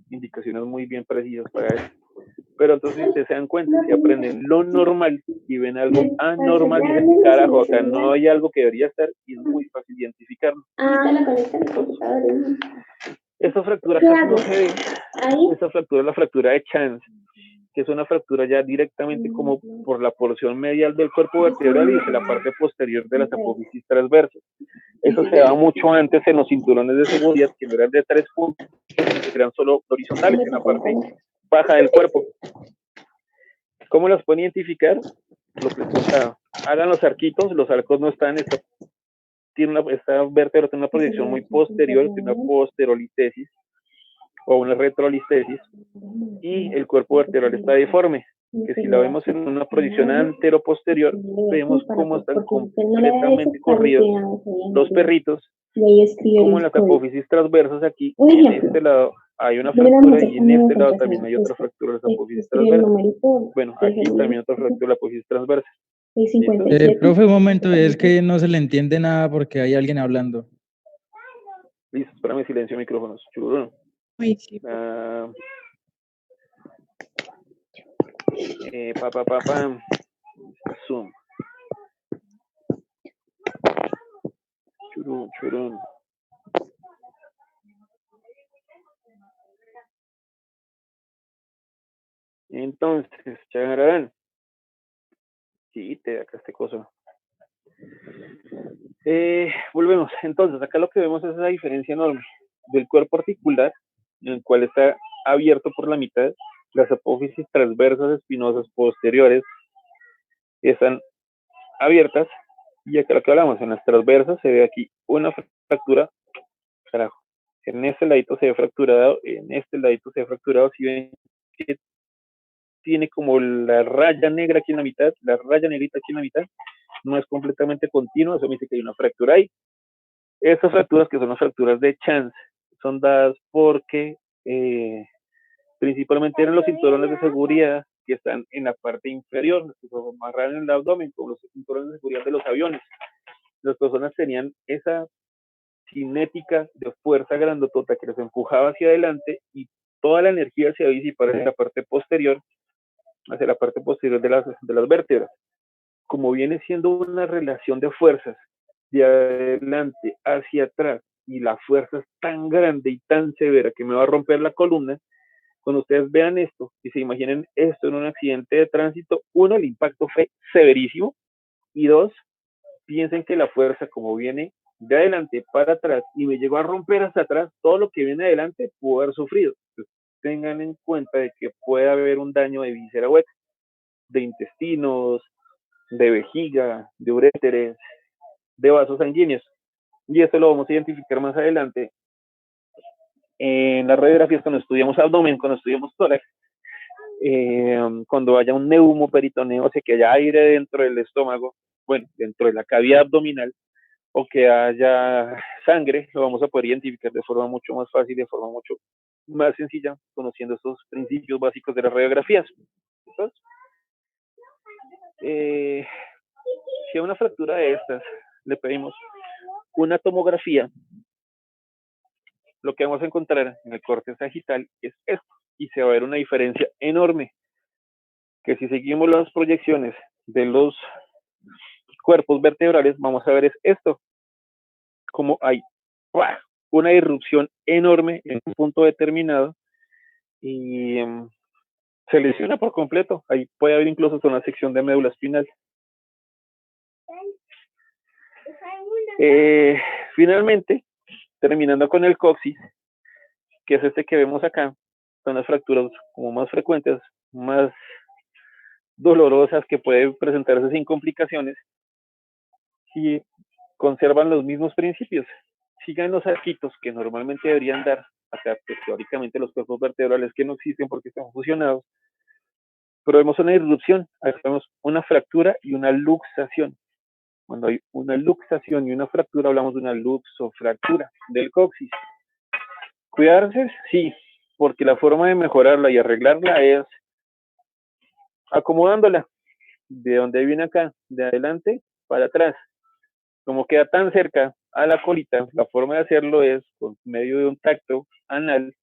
indicaciones muy bien precisas para eso. Pero entonces si ustedes se dan cuenta, si aprenden lo normal y ven algo anormal, dicen, carajo, acá no hay algo que debería estar y es muy fácil identificarlo. Esta fractura casi no se ve. Esta fractura es la fractura de Chance, que es una fractura ya directamente como por la porción medial del cuerpo vertebral y de la parte posterior de las apófisis transversas. Eso se daba mucho antes en los cinturones de seguridad, que no eran de 3 puntos, eran solo horizontales en la parte baja del cuerpo. ¿Cómo las pueden identificar? Lo que les contaba. Hagan los arquitos no están, esta vértebra tiene una proyección muy posterior, tiene una posterolistesis o una retrolistesis, y el cuerpo vertebral está deforme, que si la vemos en una proyección antero-posterior, vemos cómo están completamente corridos los perritos, como en las apófisis transversas aquí, en este lado hay una fractura y en este lado también hay otra fractura de las apófisis transversas. Bueno, aquí también otra fractura de la apófisis transversa. Profe, un momento, es que no se le entiende nada porque hay alguien hablando. Listo, espérame, silencio micrófonos. Churro. Zoom. Churun. Entonces, chagarán. Sí, te acá este coso. Volvemos. Entonces, acá lo que vemos es esa diferencia enorme del cuerpo articular, en el cual está abierto por la mitad, las apófisis transversas espinosas posteriores están abiertas, y acá lo que hablamos, en las transversas se ve aquí una fractura, carajo, en este ladito se ve fracturado, en este ladito se ve fracturado, si ven que tiene como la raya negra aquí en la mitad, la raya negrita aquí en la mitad, no es completamente continua, eso me dice que hay una fractura ahí. Estas fracturas, que son las fracturas de Chance, son dadas porque principalmente eran los cinturones de seguridad que están en la parte inferior, que se amarran en el abdomen, como los cinturones de seguridad de los aviones. Las personas tenían esa cinética de fuerza grandotota que los empujaba hacia adelante, y toda la energía se iba a disipar hacia la parte posterior, de las vértebras. Como viene siendo una relación de fuerzas de adelante hacia atrás, y la fuerza es tan grande y tan severa que me va a romper la columna, cuando ustedes vean esto y se imaginen esto en un accidente de tránsito, uno, el impacto fue severísimo, y dos, piensen que la fuerza, como viene de adelante para atrás y me llegó a romper hasta atrás, todo lo que viene adelante pudo haber sufrido. Entonces, tengan en cuenta de que puede haber un daño de víscera hueca, de intestinos, de vejiga, de uréteres, de vasos sanguíneos. Y esto lo vamos a identificar más adelante en las radiografías cuando estudiamos abdomen, cuando estudiamos tórax, cuando haya un neumoperitoneo, o sea, que haya aire dentro del estómago, bueno, dentro de la cavidad abdominal, o que haya sangre, lo vamos a poder identificar de forma mucho más fácil, de forma mucho más sencilla, conociendo estos principios básicos de las radiografías. Entonces, si a una fractura de estas le pedimos una tomografía, lo que vamos a encontrar en el corte sagital es esto, y se va a ver una diferencia enorme, que si seguimos las proyecciones de los cuerpos vertebrales, vamos a ver es esto, como hay una irrupción enorme en un punto determinado, y se lesiona por completo. Ahí puede haber incluso una sección de médula espinal. Finalmente, terminando con el coxis, que es este que vemos acá, son las fracturas como más frecuentes, más dolorosas, que pueden presentarse sin complicaciones y conservan los mismos principios. Sigan los arquitos que normalmente deberían dar, acá pues, teóricamente los cuerpos vertebrales que no existen porque están fusionados, pero vemos una irrupción, vemos una fractura y una luxación. Cuando hay una luxación y una fractura, hablamos de una luxofractura del coxis. ¿Cuidarse? Sí, porque la forma de mejorarla y arreglarla es acomodándola de donde viene acá, de adelante para atrás. Como queda tan cerca a la colita, la forma de hacerlo es por medio de un tacto anal,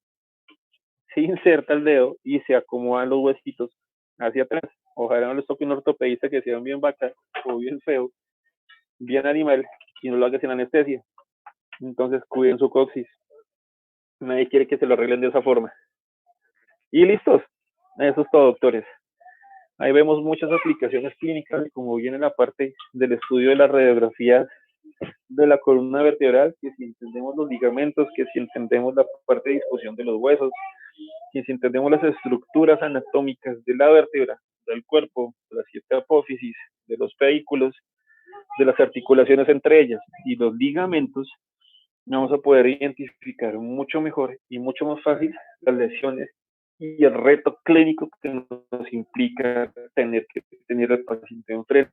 se inserta el dedo y se acomodan los huesitos hacia atrás. Ojalá no les toque un ortopedista que sea bien vaca o bien feo, bien animal, y no lo haga sin anestesia. Entonces cuiden su coxis. Nadie quiere que se lo arreglen de esa forma. Y listos. Eso es todo, doctores. Ahí vemos muchas aplicaciones clínicas, como viene la parte del estudio de las radiografías de la columna vertebral, que si entendemos los ligamentos, que si entendemos la parte de disposición de los huesos, que si entendemos las estructuras anatómicas de la vértebra, del cuerpo, de las 7 apófisis, de los pedículos, de las articulaciones entre ellas y los ligamentos, vamos a poder identificar mucho mejor y mucho más fácil las lesiones y el reto clínico que nos implica tener que tener al paciente enfrente.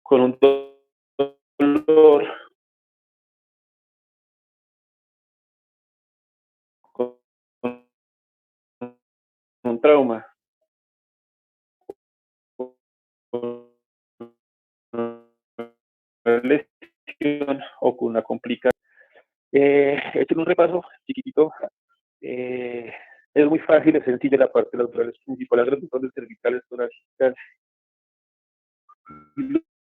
Con un dolor, con un trauma, con una lesión o con una complicación. Echen un repaso chiquitito. Es muy fácil, es sencillo la parte lateral principal, las grandes cervicales torácicas.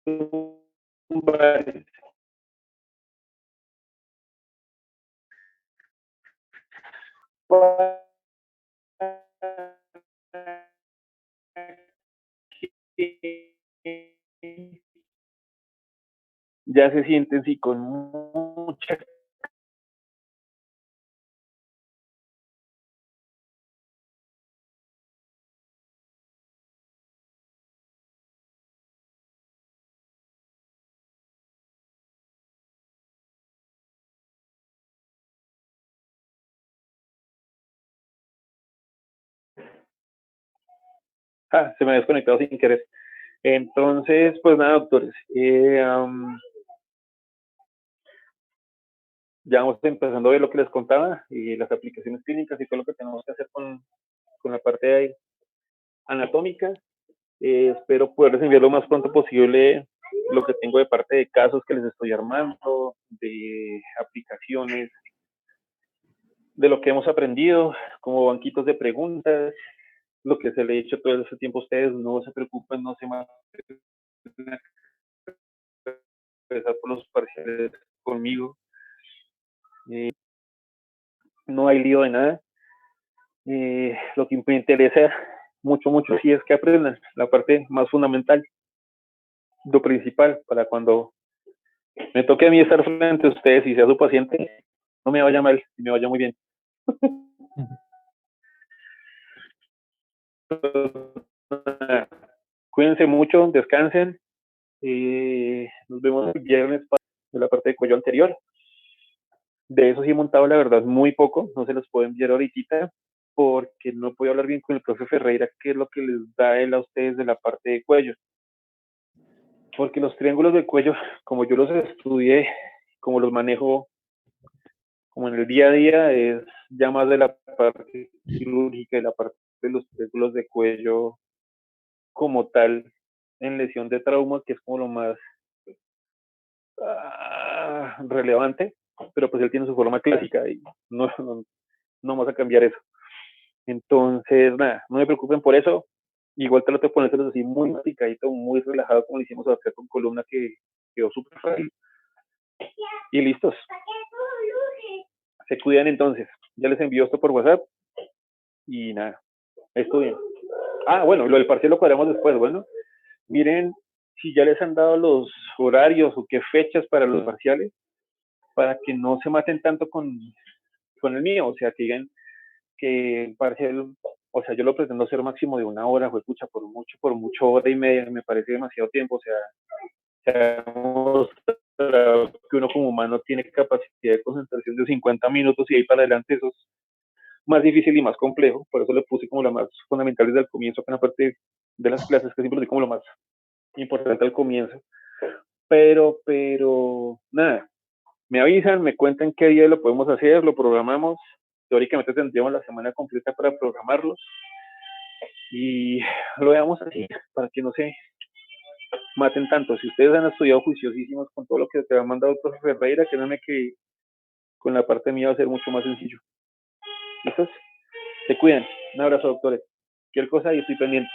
lumbares. Para que ya se sienten sí con mucha se me ha desconectado sin querer. Entonces, pues nada, doctores, ya vamos empezando a ver lo que les contaba y las aplicaciones clínicas y todo lo que tenemos que hacer con la parte anatómica. Espero poderles enviar lo más pronto posible lo que tengo de parte de casos que les estoy armando, de aplicaciones, de lo que hemos aprendido, como banquitos de preguntas, lo que se le ha dicho todo ese tiempo a ustedes, no se preocupen, no se maten por los parciales conmigo. No hay lío de nada. Lo que me interesa mucho sí es que aprendan la parte más fundamental, lo principal, para cuando me toque a mí estar frente a ustedes y sea su paciente, no me vaya mal y me vaya muy bien. Cuídense mucho, descansen. Nos vemos el viernes de la parte de cuello anterior. De eso sí he montado, la verdad, muy poco. No se los puedo enviar ahorita porque no puedo hablar bien con el profe Ferreira, qué es lo que les da él a ustedes de la parte de cuello. Porque los triángulos de cuello, como yo los estudié, como los manejo como en el día a día, es ya más de la parte quirúrgica y la parte de los triángulos de cuello como tal en lesión de trauma, que es como lo más relevante, pero pues él tiene su forma clásica y no vamos a cambiar eso. Entonces, nada, no me preocupen por eso. Igual trato de ponérselos así muy picadito, muy relajado, como lo hicimos acá con columna, que quedó súper fácil. Y listos. Se cuidan entonces. Ya les envío esto por WhatsApp. Y nada, estudien. Bueno, lo del parcial lo cuadramos después. Bueno, miren si ya les han dado los horarios o qué fechas para los parciales, para que no se maten tanto con el mío. O sea, que digan que el parcial, o sea, yo lo pretendo hacer máximo de 1 hora, fue pucha, por mucho 1 hora y media, me parece demasiado tiempo. O sea, que uno como humano tiene capacidad de concentración de 50 minutos y ahí para adelante eso es más difícil y más complejo. Por eso le puse como la más fundamental desde el comienzo, que en la parte de las clases que siempre le como lo más importante al comienzo. Pero nada, me avisan, me cuentan qué día lo podemos hacer, lo programamos. Teóricamente tendríamos la semana completa para programarlos y lo veamos así, para que no se maten tanto. Si ustedes han estudiado juiciosísimos con todo lo que te ha mandado el profe Ferreira, créanme que con la parte mía va a ser mucho más sencillo. ¿Listos? Se cuidan. Un abrazo, doctores. Cualquier cosa y estoy pendiente.